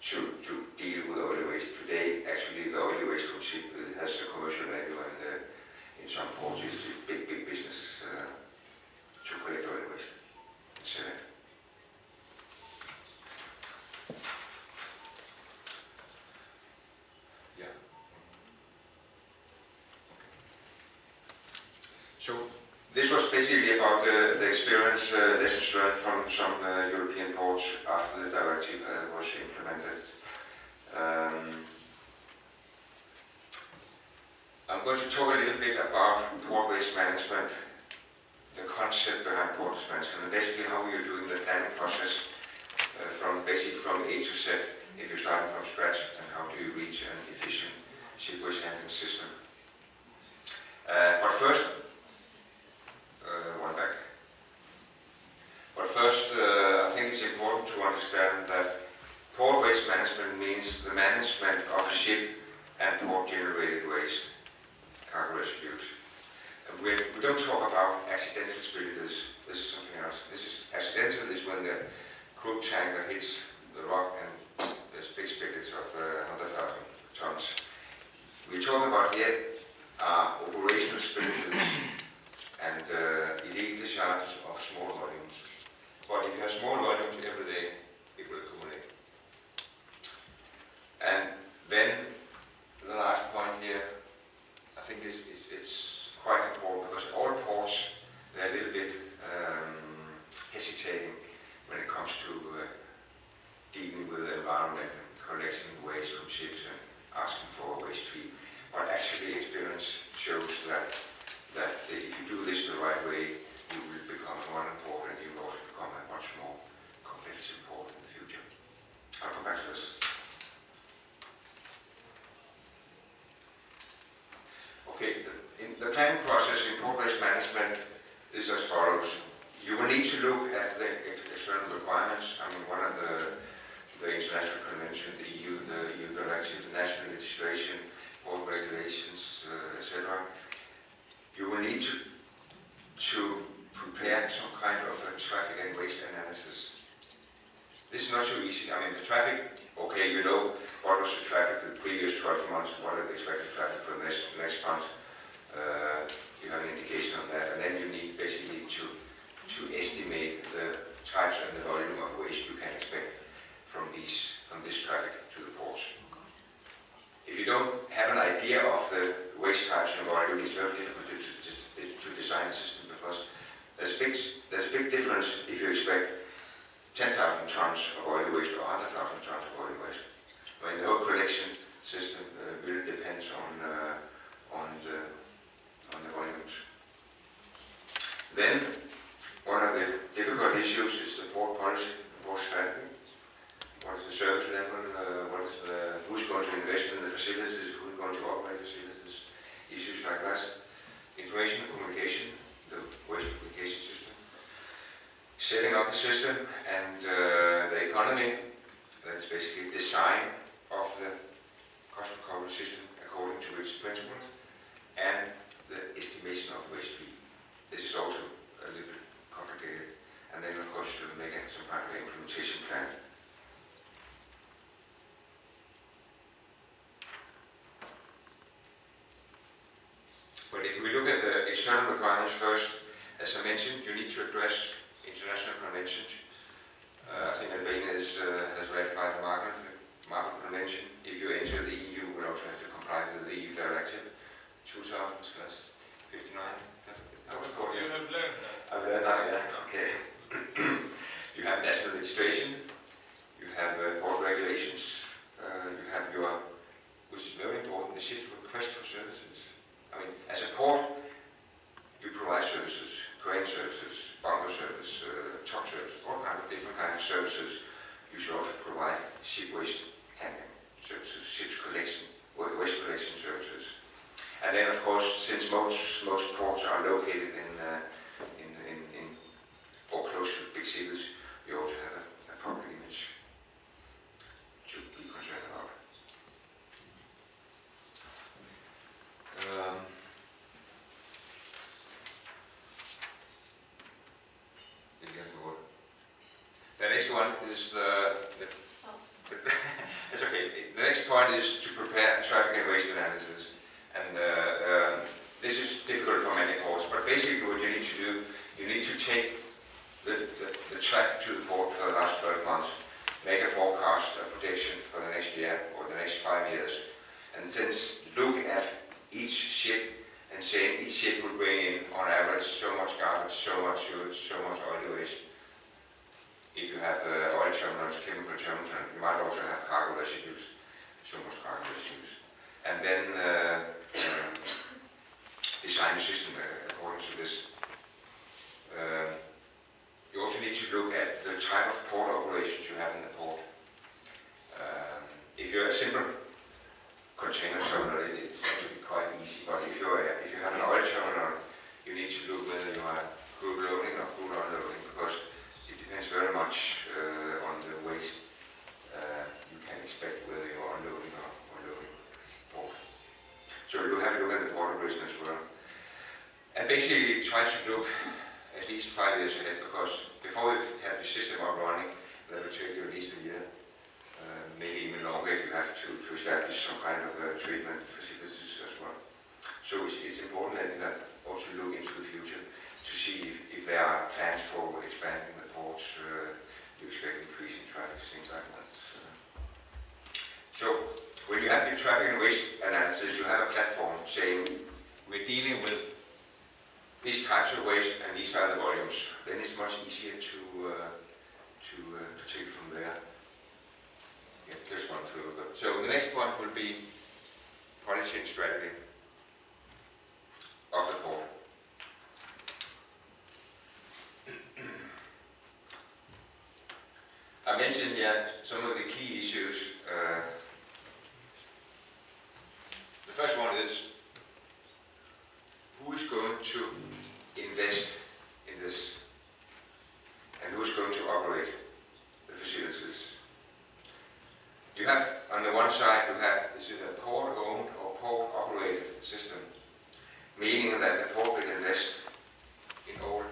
to deal with oily waste. Today, actually, the oily waste from ship has a commercial value, and in some ports it's a big business to collect oil waste and sell it. Yeah. So this was basically about the experience, lessons learned from some European ports after the directive was implemented. I'm going to talk a little bit about port waste management, the concept behind port waste management, and basically how you're doing the planning process from A to Z, if you're starting from scratch, and how do you reach an efficient ship waste handling system. But first, I think it's important to understand that port waste management means the management of a ship and port-generated waste, cargo residues. And we don't talk about accidental spillages. This is something else. Accidental is when the crude tanker hits the rock and there's big spillage of 100,000 tons. We're talking about here operational spillages and illegal discharges of small volumes. But if you have small volumes every day, it will accumulate. And then the last point here, I think it's quite important, because all ports, they're a little bit hesitating when it comes to dealing with the environment and collecting waste from ships and asking for a waste fee. But actually experience shows that if you do this the right way, you will become more important, and you will also become a much more competitive port in the future. I'll come back to this. Okay, the planning process in port waste management is as follows. You will need to look at the external requirements. One of the international conventions, the EU Directive, the national legislation, port regulations, etc. You will need to prepare some kind of a traffic and waste analysis. This is not so easy. The traffic, okay, you know what was the traffic the previous 12 months, what are the expected traffic for the next month. You have an indication of that, and then you need basically to estimate the types and the volume of waste you can expect from this traffic to the ports. If you don't have an idea of the waste types and volume, it's very difficult to design a system, because there's a big difference if you expect 10,000 tons of oil waste or 100,000 tons of oil waste. The whole collection system really depends on the volumes. Then, one of the difficult issues is the port policy, the port strategy. What is the service level? Who's going to invest in the facilities? Who's going to operate facilities? Issues like that. Information and communication, the waste communication system. Setting up the system and the economy. That's basically design of the cost recovery system according to its principles, and the estimation of waste fee. This is also a little bit complicated. And then, of course, to make some kind of implementation plan. But if we look at the external requirements first, as I mentioned, you need to address international conventions. I think Albania has ratified the Market Convention. If you enter the EU, you will also have to comply with the EU Directive 2000/59. You have learned that. I've learned that, yeah. Okay. You have national legislation, you have port regulations, you have which is very important, the ship's request for services. As a port, you provide services, crane services, bunker service, truck service, all kinds of different kinds of services. You should also provide ship waste handling services, ships collection, waste collection services. And then, of course, since most ports are located in or close to big cities, we also have a public image to be concerned about. The next one is it's okay. The next point is to prepare traffic and waste analysis. And this is difficult for many ports, but basically what you need to do, you need to take the traffic to the port for the last 12 months, make a forecast, a prediction for the next year or the next 5 years, and then look at each ship and say each ship will bring in on average so much garbage, so much sewage, so much oil waste. If you have oil terminals, chemical terminals, you might also have cargo residues, so much cargo residues. And then design a system according to this. You also need to look at the type of port operations you have in the port. If you're a simple container terminal, it's actually quite easy, but if you have an oil terminal, you need to look whether you are crude loading or crude unloading, because it depends very much on the waste you can expect whether you are unloading or unloading port. So you have to look at the port operation as well. And basically try to look at least 5 years ahead, because before you have the system up running, that will take you at least a year, maybe even longer if you have to establish some kind of treatment facilities as well. So it's important that you have also look into the future to see if there are plans for expanding the ports, you expect increasing traffic, things like that. So when you have your traffic and waste analysis, you have a platform saying we're dealing with these types of waste and these are the volumes. Then it's much easier to take it from there. Yeah, just one through. So the next point will be policy and strategy of the port. I mentioned here some of the key issues. The first one is who is going to invest in this and who is going to operate the facilities. You have, on the one side, you have, this is a port-owned or port-operated system, meaning that the port will invest in all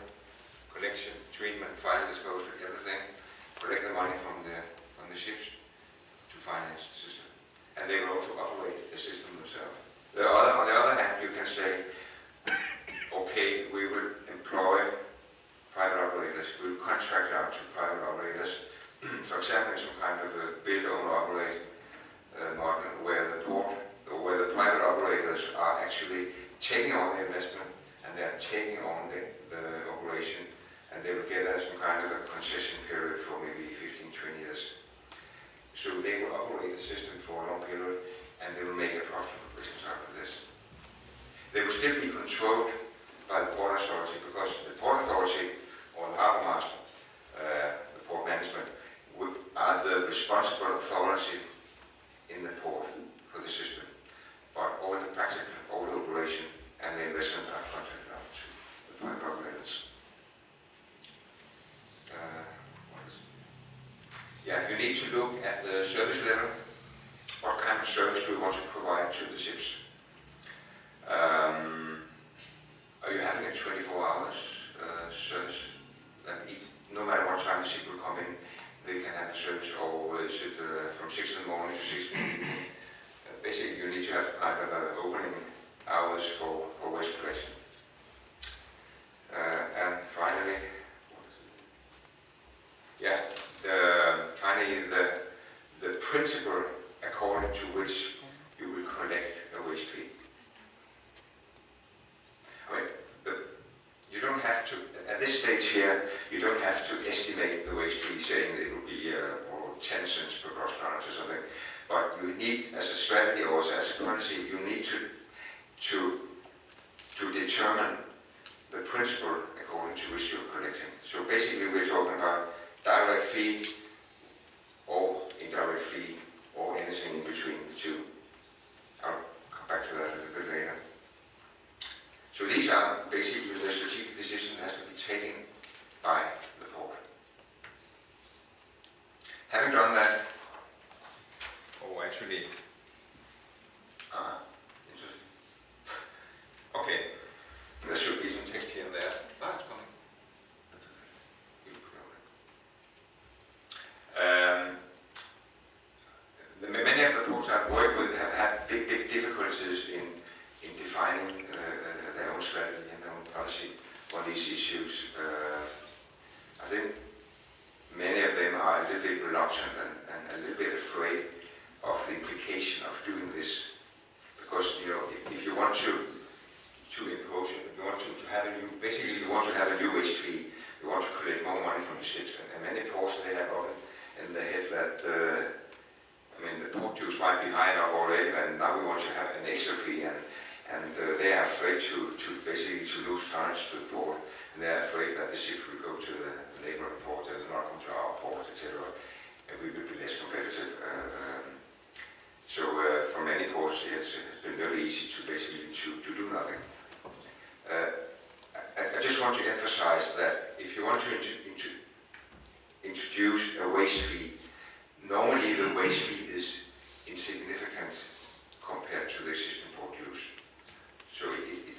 collection, treatment, final disposal, everything, collect the money from the ships to finance the system. And they will also operate the system themselves. On the other hand, you can say, okay, we will employ private operators, we will contract out to private operators, for example, in some kind of a build, own, operate model where the port, or where the private operators are actually taking on the investment and they are taking on the operation, and they will get some kind of a concession period for maybe 15, 20 years. So they will operate the system for a long period and they will make a profitable business out of this. They will still be controlled by the port authority, because the port authority or the harbour master, the port management, are the responsible authority in the port for the system. But all the practical, all the operation and the investment are contracted out to the private operators. Yeah, you need to look at the service level. What kind of service do you want to provide to the ships? Are you having a 24 hours service? That no matter what time the ship will come in, they can have a service, or is it from 6 in the morning to 6 in the evening? Basically, you need to have kind of opening hours for waste collection. And finally, the principle according to which you will collect a waste fee. I mean, you don't have to, at this stage here, you don't have to estimate the waste fee saying that it will be 10 cents per gross tonnage or something. But you need, as a strategy or as a policy, you need to determine the principle according to which you're collecting. So basically we're talking about direct fee or indirect fee or any defining their own strategy and their own policy on these issues. I think many of them are a little bit reluctant and a little bit afraid of the implication of doing this, because if you want to impose it, you want to have a new, basically you want to have a new waste fee. You want to collect more money from the ships, and many ports they have up in their head that the port dues might be high enough already, and now we want to have an extra fee, and they are afraid to basically to lose tonnage to the port, and they are afraid that the ships will go to the neighboring port, and will not come to our port, etc. And we will be less competitive. So for many ports, it's been very easy to basically to do nothing. I just want to emphasize that if you want to introduce a waste fee, normally the waste fee is insignificant compared to the existing port dues. So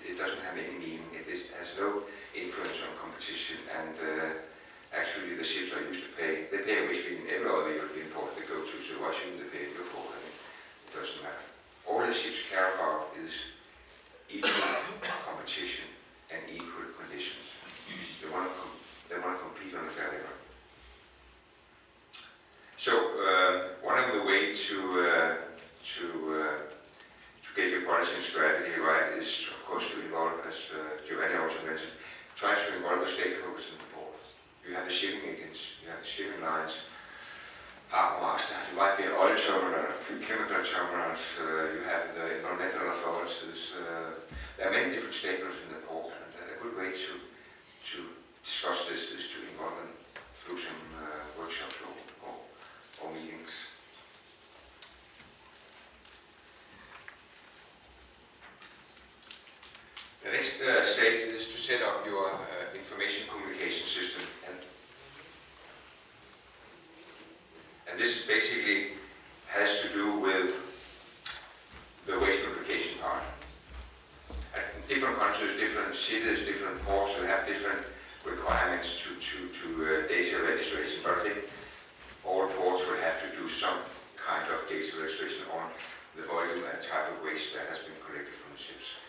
it doesn't have any meaning. It has no influence on competition, and actually the ships are used to pay. They pay a waste fee in every other European port they go to, so why shouldn't they pay in your port? It doesn't matter. All the ships care about is equal competition and equal conditions. They want to compete on a fair level. So one of the ways to get your policy and strategy right is, of course, to involve, as Giovanni also mentioned, try to involve the stakeholders in the port. You have the shipping agents, you have the shipping lines, harbor master, you might be an oil terminal, chemical terminals, you have the environmental authorities. There are many different stakeholders in the port, and a good way to discuss this is to involve them through some workshops or meetings. The next stage is to set up your information communication system, and this basically has to do with the waste notification part. And different countries, different cities, different ports will have different requirements to data registration, but I think all ports will have to do some kind of data registration on the volume and type of waste that has been collected from the ships,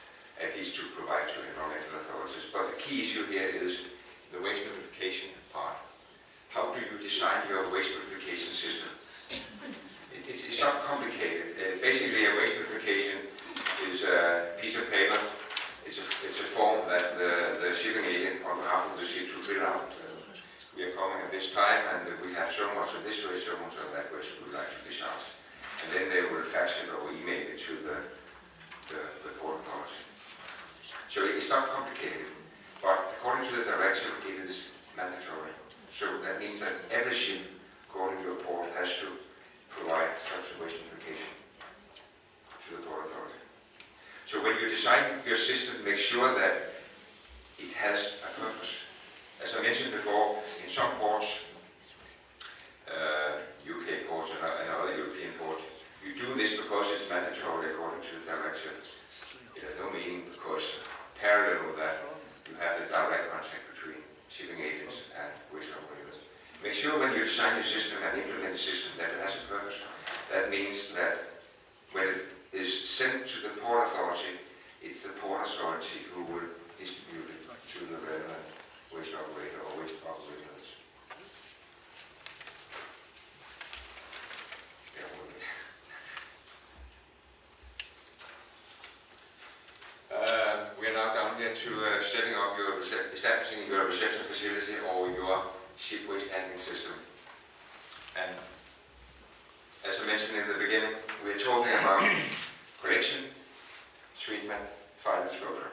at least to provide to environmental authorities. But the key issue here is the waste notification part. How do you design your waste notification system? It's not complicated. Basically, a waste notification is a piece of paper. It's a form that the shipping agent on behalf of the ship to fill out. We are coming at this time, and we have so much of this way, so much of that way, so we would like to discharge. And then they will fax it or email it to the port authority. So it's not complicated, but according to the directive, it is mandatory. So that means that every ship going to a port has to provide such a waste notification to the port authority. So when you design your system, make sure that it has a purpose. As I mentioned before, in some ports, UK ports and other European ports, you do this because it's mandatory according to the directive. It has no meaning because parallel with that, you have the direct contact between shipping agents and waste operators. Make sure when you design your system and implement the system that it has a purpose. That means that when it is sent to the port authority, it's the port authority who will distribute it to the relevant waste operator or waste operators. We are now down here to setting up establishing your reception facility or your ship waste handling system. And as I mentioned in the beginning, we are talking about collection, treatment, final disposal.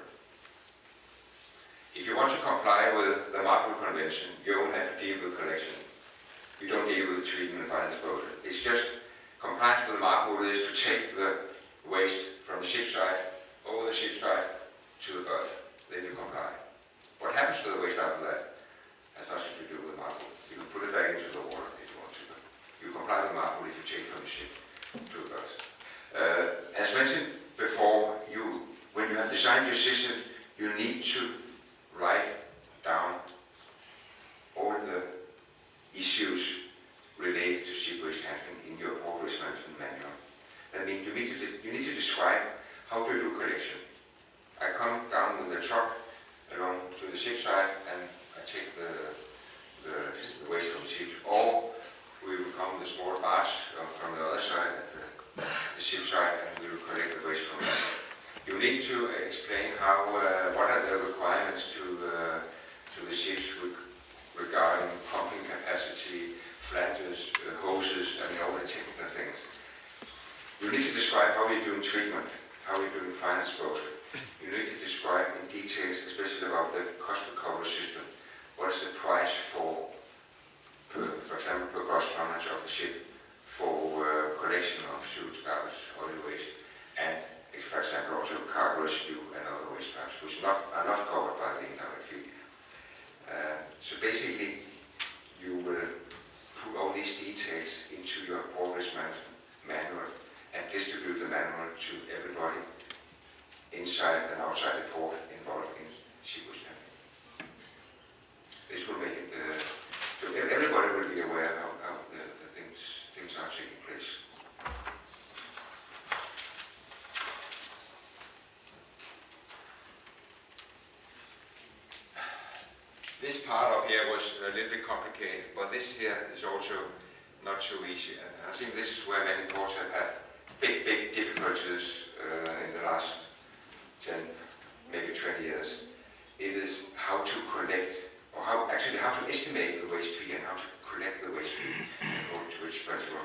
If you want to comply with the MARPOL Convention, you don't have to deal with collection. You don't deal with treatment and final disposal. It's just compliance with the MARPOL is to take the waste from the ship side, over the ship side, to the berth. Then you comply. What happens to the waste after that has nothing to do with MARPOL. You can put it back into the water if you want to. You comply with MARPOL if you take it from the ship to the berth. As mentioned before, when you have designed your system, you need to write down all the issues related to ship waste handling in your port waste management manual. That means you need to describe how to do collection, I come down with the truck along to the ship side and I take the waste from the ship. Or we will come with a small barge from the other side at the ship side and we will collect the waste from it. You need to explain how, what are the requirements to the ships regarding pumping capacity, flanges, hoses, and all the technical things. You need to describe how you're doing treatment, how you're doing final disposal. You need to describe in details, especially about the cost recovery system. What is the price for example, per gross tonnage of the ship for collection of sewage, garbage, oil waste, and for example also cargo residue and other waste types, which are not covered by the indirect fee. So basically, you will put all these details into your port risk management manual and distribute the manual to everybody inside and outside the port involved in seawage handling. This will make it so everybody will be aware how the things are taking place. This part up here was a little bit complicated, but this here is also not so easy. And I think this is where many ports have had big difficulties in the last 10, maybe 20 years. It is how to collect, or how to estimate the waste fee and how to collect the waste fee according to which principle.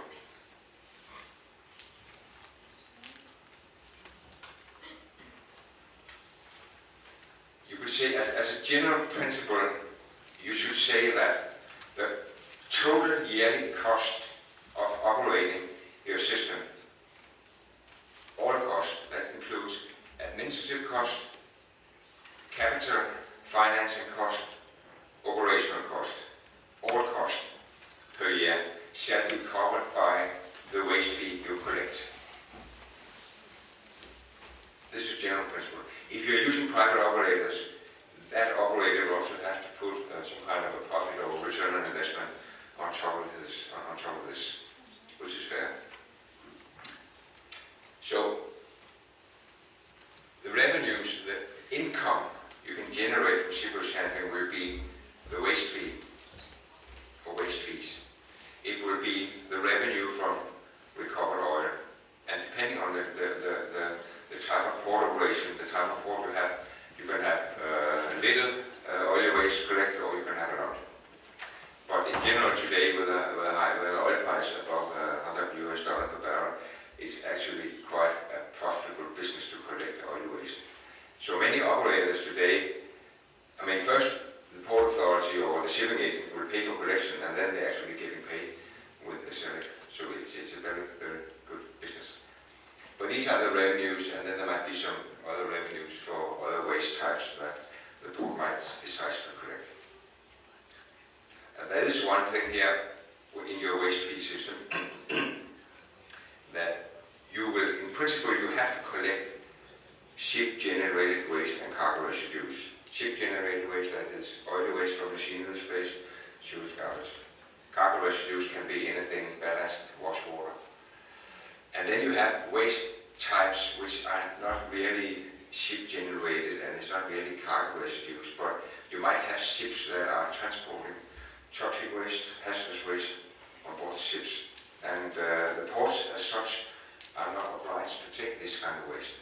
You could say, as a general principle, you should say that the total yearly cost of operating your system, all costs, that includes administrative cost, capital, financing cost, operational cost, all costs per year shall be covered by the waste fee you collect. This is general principle. If you're using private operators, that operator will also have to put some kind of a profit or return on investment on top of this, which is fair. So the revenues, the income you can generate from seawage handling will be the waste fee or waste fees. It will be the revenue from recovered oil, and depending on the type of port operation, the type of port you can have little oil waste collected, or you can have a lot. But in general today, with the oil price above $100 per barrel, it's actually quite a profitable business to collect oil waste. So many operators today, I mean, first the port authority or the shipping agent will pay for collection, and then they're actually getting paid with the selling. So it's a very, very good business. But these are the revenues, and then there might be some other revenues for other waste types that the port might decide to collect. There is one thing here in your waste fee system that you will, in principle, you have to collect ship-generated waste and cargo residues. Ship-generated waste, that is oil waste from machinery space, sewage garbage. Cargo residues can be anything, ballast, wash water. And then you have waste types which are not really ship-generated and it's not really cargo residues, but you might have ships that are transporting toxic waste, hazardous waste on board the ships. And the ports as such are not obliged to take this kind of waste.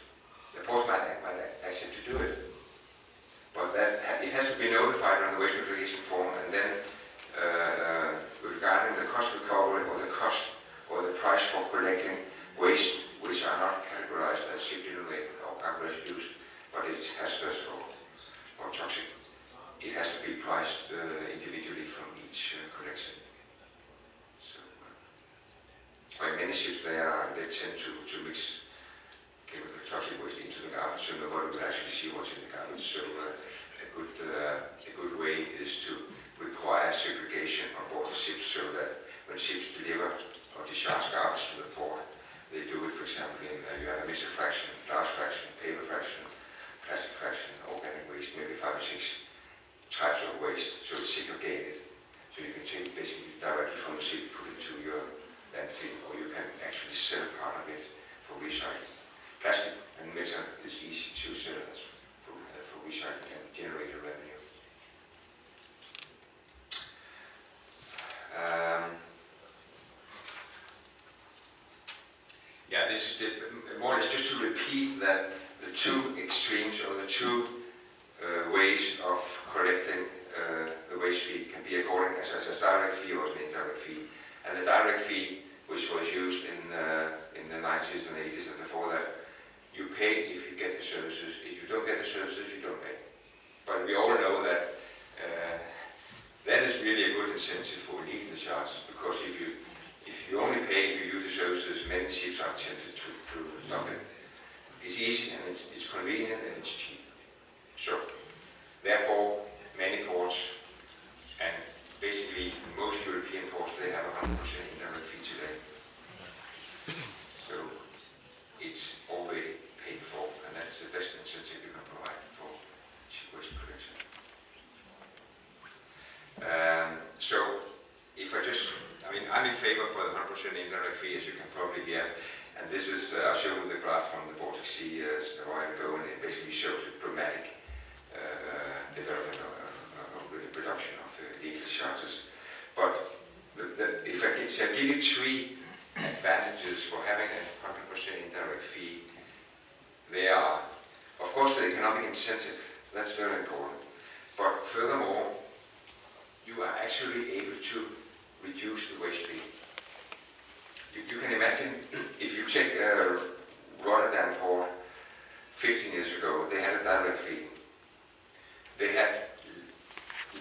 The ports might accept to do it, but it has to be notified on the waste application form, and then regarding the cost recovery or the cost or the price for collecting waste which are not categorized as ship-generated or cargo residues, but it's hazardous or toxic. It has to be priced individually from each collection. So, when many ships they tend to mix chemical toxic waste into the garbage, so nobody will actually see what's in the garbage. So a good way is to require segregation on board the ships, so that when ships deliver or discharge garbage to the port, they do it, for example, you have a mixed fraction, glass fraction, paper fraction, plastic fraction, organic waste, maybe 5 or 6 types of waste, so it's segregated. So you can take basically directly from the ship, put it to your landfill, or you can actually sell part of it for recycling. Plastic and metal is easy to sell repeat that the two extremes or the two ways of collecting the waste fee can be according as a direct fee or as an indirect fee. And the direct fee, which was used in the 90s and 80s and before that, you pay if you get the services. If you don't get the services, you don't pay. But we all know that that is really a good incentive for illegal charges, because if you only pay if you use the services, many ships are tempted to dump it. It's easy and it's convenient and it's cheap. So, therefore, many ports and basically most European ports, they have 100% indirect fee today. So, it's already paid for, and that's the best incentive you can provide for cheap waste collection. So, if I'm in favor for the 100% indirect fee, as you can probably hear. And this is, I'll show you the graph from the Baltic Sea a while ago, and it basically shows a dramatic development of the reduction of illegal charges. But if I give you three advantages for having a 100% indirect fee, they are, of course, the economic incentive. That's very important. But furthermore, you are actually able to reduce the waste fee. You can imagine, if you take Rotterdam port 15 years ago, they had a direct fee. They had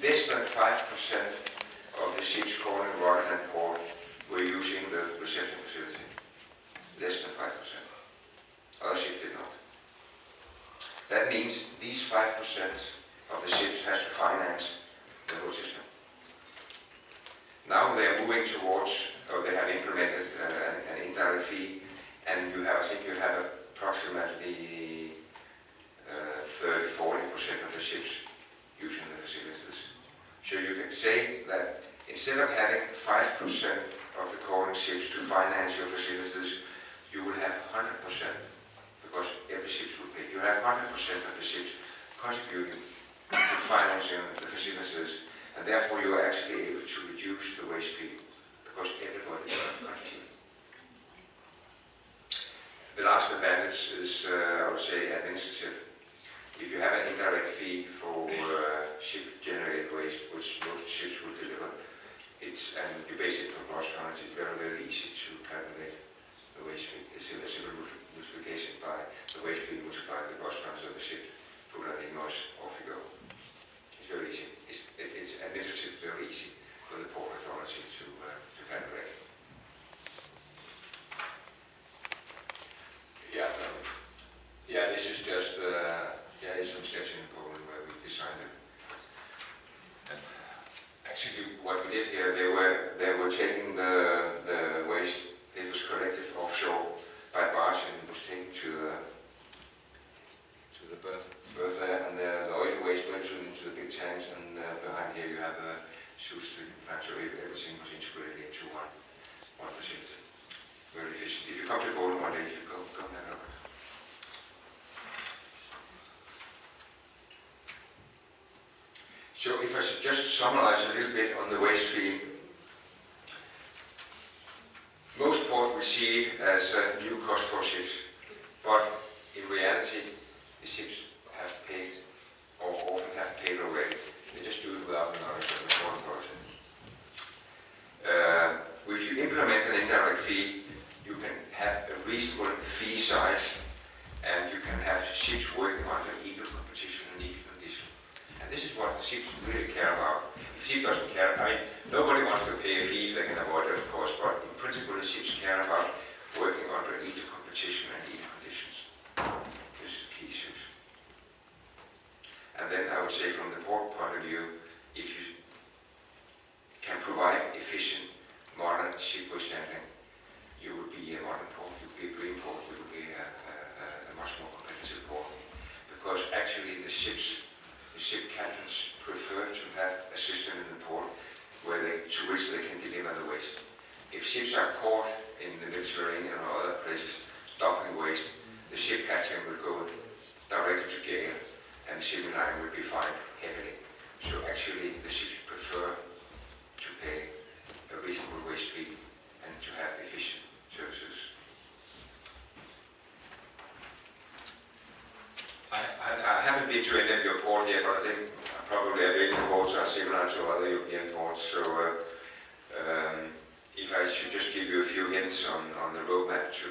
less than 5% of the ships calling Rotterdam port were using the reception facility. Less than 5%. Other ships did not. That means these 5% of the ships has to finance the whole system. Now they are moving towards, or they have implemented an indirect fee, and I think you have approximately 30-40% of the ships using the facilities. So you can say that instead of having 5% of the calling ships to finance your facilities, you will have 100%, because every ship will pay. You have 100% of the ships contributing to financing the facilities, and therefore you are actually able to reduce the waste fee, because everybody is contributing. The last advantage is, I would say, administrative. If you have an indirect fee for ship-generated waste, which most ships will deliver, and you base it on gross tonnage, it's very, very easy to calculate the waste fee. It's a simple multiplication by the waste fee multiplied by the gross tonnage of the ship. Put that invoice, off you go. It's very easy. It's administratively very easy for the port authority to calculate. Yeah, this is just it's some steps in Poland where we designed it. Actually, what we did here, they were taking the waste. It was collected offshore by barge and was taken to the berth there, and the oil waste went into the big tanks, and behind here you have a sewage treatment plant, so everything was integrated into one facility. Very efficient. If you come to Poland one day, you should go and have a look. So if I should just summarize a little bit on the waste fee, most ports will see it as a new cost for ships, but in reality, the ships have paid, or often have paid already. They just do it without the knowledge of the port authority. If you implement an indirect fee, you can have a reasonable fee size, and you can have ships working under equal competition and equal condition. And this is what the ships really care about. If the ship doesn't care, nobody wants to pay a fee if they can avoid it, of course, but in principle the ships care about working under equal competition and equal conditions. This is the key issues. And then I would say from the port point of view, if you can provide efficient, modern ship waste handling, you would be a modern port, you would be a green port, you would be a much more competitive port. Because actually the ship captains prefer to have a system in the port to which they can deliver the waste. If ships are caught in the Mediterranean or other places dumping waste, the ship captain will go directly to jail, and the shipping line will be fined heavily. So actually the ships prefer to pay a reasonable waste fee and to have efficient services. haven't been to any of your ports yet, but I think probably Albanian ports are similar to other European ports. So if I should just give you a few hints on the roadmap to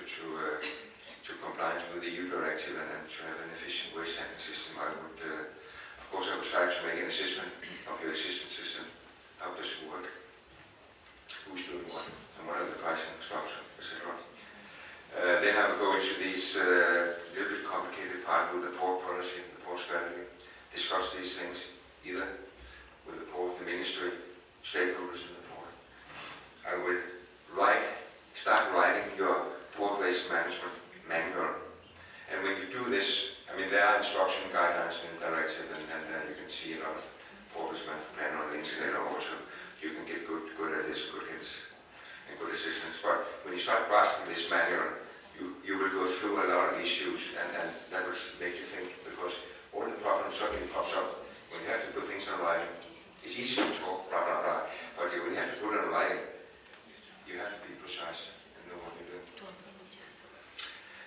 compliance with the EU Directive and to have an efficient waste handling system, I would, of course, I would try to make an assessment of your existing system. How does it work? Who's doing what? And what are the pricing structure, etc. Then I will go into these little bit complicated part with the port policy, the port strategy. Discuss these things either with the port, the ministry, stakeholders in the port. I will start writing your port waste management manual. And when you do this, I mean, there are instruction guidelines in the directive, and you can see a lot of port waste management plan on the internet also. You can get good at this, good hints and good assistance. But when you start drafting this manual, you will go through a lot of issues, and that will make you think, because all the problems suddenly pops up when you have to put things on writing. It's easy to talk, blah, blah, blah, but when you have to put it on writing, you have to be precise and know what you're doing.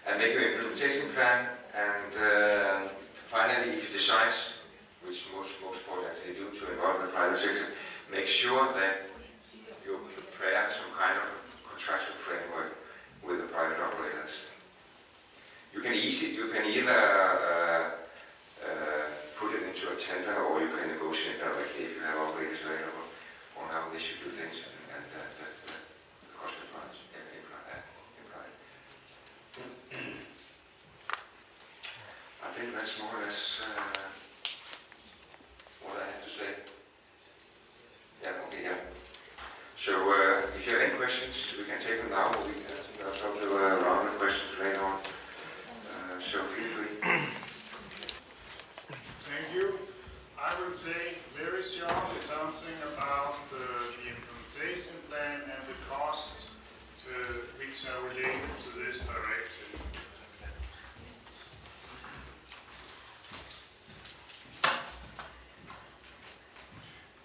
And make your implementation plan, and finally, if you decide, which most ports actually do, to involve the private sector, make sure that you prepare some kind of contractual framework with the private operators. You can either put it into a tender, or you can negotiate directly if you have operators available on how they should do things and the cost implies. I think that's more or less what I have to say. Yeah, okay, yeah. So if you have any questions, we can take them now. We can also do a round of questions later on. So feel free. Thank you. I would say very shortly something about the implementation plan and the costs which are related to this directive.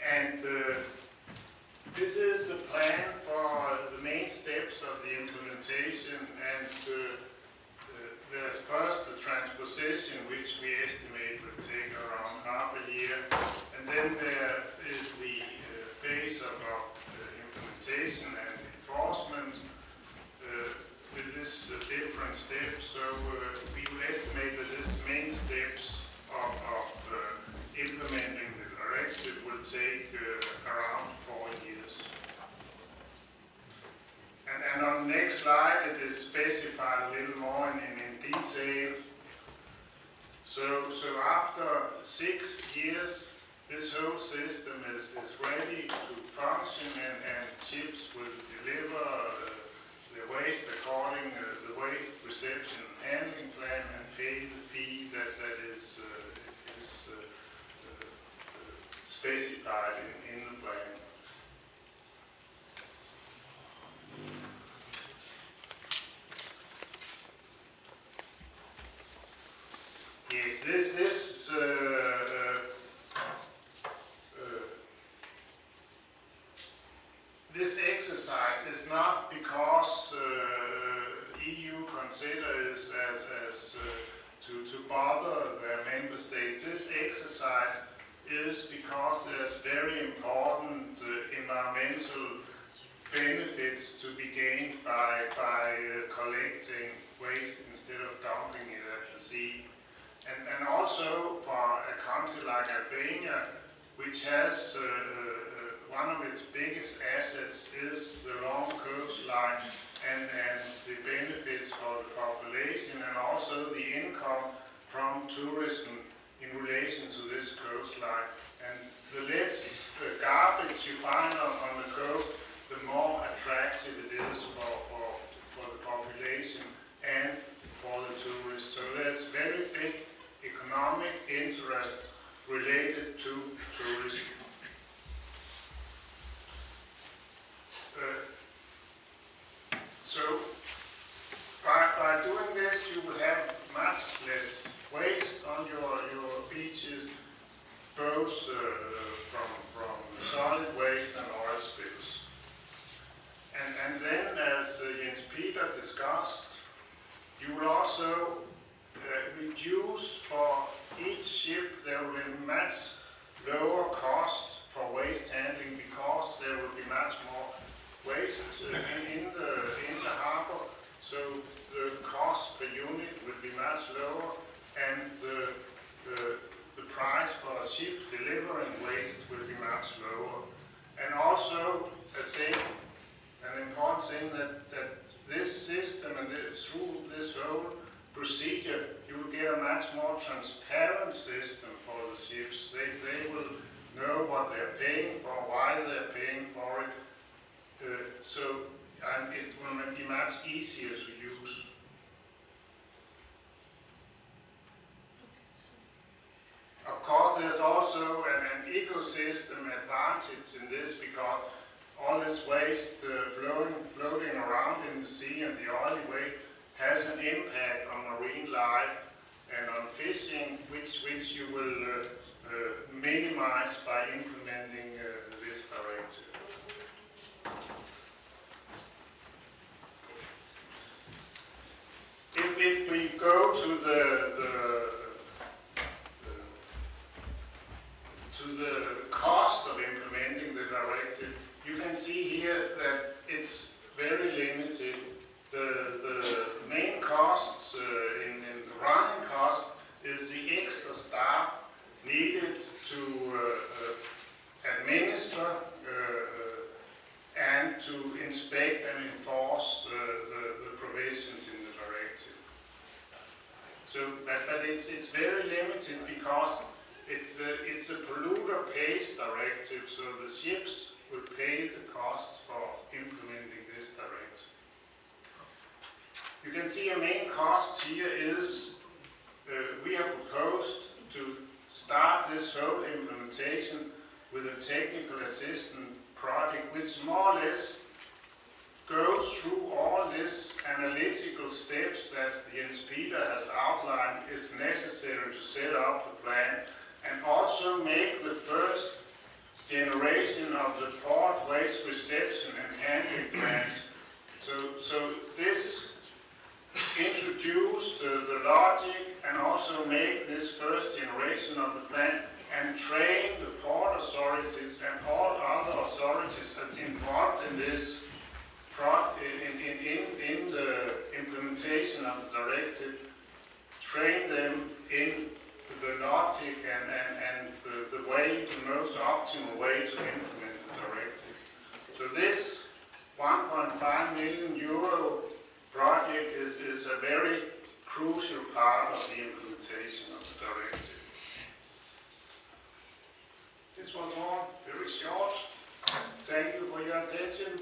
And this is a plan for the main steps of the implementation, and there's first the transposition, which we estimate will take around half a year, and then there is the phase of implementation and enforcement with this different steps. So we will estimate that this main steps of implementing the directive will take around 4 years. And on the next slide, it is specified a little more in detail. So after 6 years, this whole system is ready to function, and ships will deliver the waste according to the waste reception and handling plan, and pay the fee that is specified in the plan. Yes, this exercise is not because EU considers as to bother their member states. This exercise is because there's very important environmental benefits to be gained by collecting waste instead of dumping it at the sea. And also for a country like Albania, which has one of its biggest assets is the long coastline, and the benefits for the population, and also the income from tourism in relation to this coastline. And the less garbage you find on the coast, the more attractive it is for the population and for the tourists. So there's very big economic interest related to tourism. So by doing this, you will have much less waste on your beaches, both from solid waste and oil spills. And then, as Jens Peter discussed, you will also reduce for each ship, there will be much lower cost for waste handling because there will be much more waste in the harbor. So the cost per unit will be much lower, and the price for a ship delivering waste will be much lower. And also, an important thing that this system and through this whole procedure, you will get a much more transparent system for the ships. They will know what they're paying for, why they're paying for it. And it will be much easier to use. Of course, there's also an ecosystem advantage in this because all this waste floating around in the sea and the oily waste has an impact on marine life and on fishing, which you will minimize by implementing this directive. If we go to the cost of implementing the directive, you can see here that it's very limited. The main costs in the running cost is the extra staff needed to administer and to inspect and enforce the provisions in the directive. So, but it's very limited because it's a polluter pays directive, so the ships will pay the cost for implementing this directive. You can see a main cost here is we have proposed to start this whole implementation with a technical assistance project which more or less goes through all these analytical steps that Jens Peter has outlined is necessary to set up the plan, and also make the first generation of the port waste reception and handling plans. So this introduce the logic and also make this first generation of the plan and train the port authorities and all other authorities involved in this in the implementation of the directive, train them in the logic and the way, the most optimal way to implement the directive. So this 1.5 million euro project is a very crucial part of the implementation of the directive. This was all very short. Thank you for your attention.